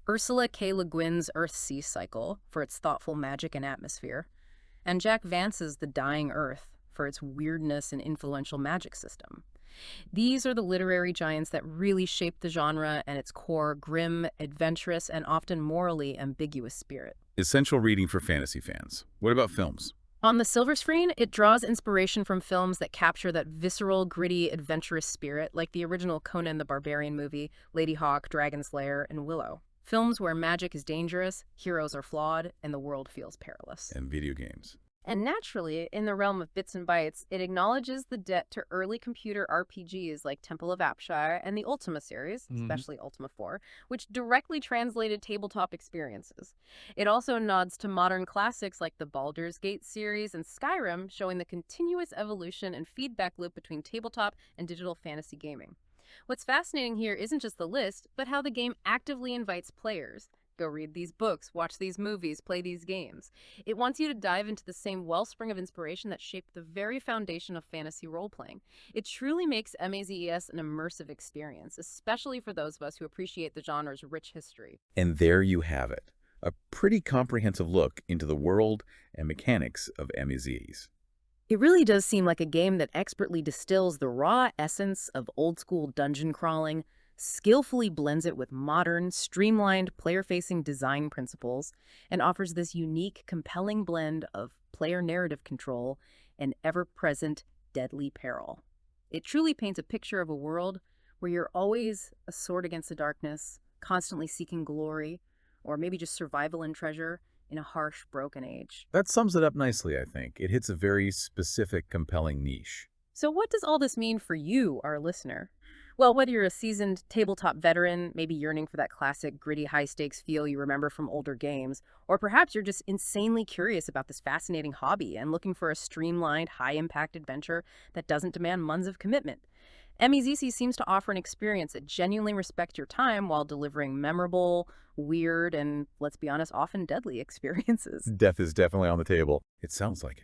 Ursula K. Le Guin's Earth-Sea cycle for its thoughtful magic and atmosphere, and Jack Vance's The Dying Earth for its weirdness and influential magic system. These are the literary giants that really shaped the genre and its core grim, adventurous, and often morally ambiguous spirit. Essential reading for fantasy fans. What about films? On the silver screen, it draws inspiration from films that capture that visceral, gritty, adventurous spirit, like the original Conan the Barbarian movie, Lady Hawk, Dragon's Lair, and Willow. Films where magic is dangerous, heroes are flawed, and the world feels perilous. And video games. And naturally, in the realm of bits and bytes, it acknowledges the debt to early computer RPGs like Temple of Apshire and the Ultima series, especially Ultima 4, which directly translated tabletop experiences. It also nods to modern classics like the Baldur's Gate series and Skyrim, showing the continuous evolution and feedback loop between tabletop and digital fantasy gaming. What's fascinating here isn't just the list, but how the game actively invites players. Go read these books, watch these movies, play these games. It wants you to dive into the same wellspring of inspiration that shaped the very foundation of fantasy role-playing. It truly makes MAZES an immersive experience, especially for those of us who appreciate the genre's rich history. And there you have it, a pretty comprehensive look into the world and mechanics of MAZES. It really does seem like a game that expertly distills the raw essence of old-school dungeon crawling, skillfully blends it with modern, streamlined, player-facing design principles, and offers this unique, compelling blend of player narrative control and ever-present deadly peril. It truly paints a picture of a world where you're always a sword against the darkness, constantly seeking glory, or maybe just survival and treasure in a harsh, broken age. That sums it up nicely, I think. It hits a very specific, compelling niche. So what does all this mean for you, our listener? Well, whether you're a seasoned tabletop veteran, maybe yearning for that classic gritty high-stakes feel you remember from older games, or perhaps you're just insanely curious about this fascinating hobby and looking for a streamlined, high-impact adventure that doesn't demand months of commitment, MAZES seems to offer an experience that genuinely respects your time while delivering memorable, weird, and, let's be honest, often deadly experiences. Death is definitely on the table. It sounds like it.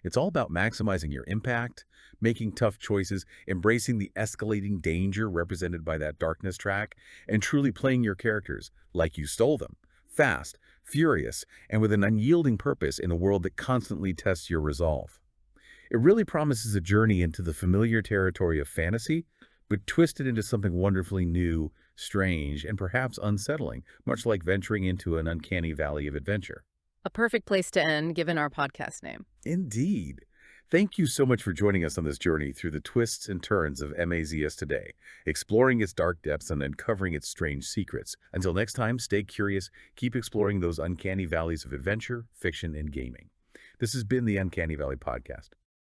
It's all about maximizing your impact, making tough choices, embracing the escalating danger represented by that darkness track, and truly playing your characters like you stole them, fast, furious, and with an unyielding purpose in a world that constantly tests your resolve. It really promises a journey into the familiar territory of fantasy, but twisted into something wonderfully new, strange, and perhaps unsettling, much like venturing into an uncanny valley of adventure. A perfect place to end, given our podcast name. Indeed. Thank you so much for joining us on this journey through the twists and turns of MAZES today, exploring its dark depths and uncovering its strange secrets. Until next time, stay curious, keep exploring those uncanny valleys of adventure, fiction, and gaming. This has been the Uncanny Valley Podcast.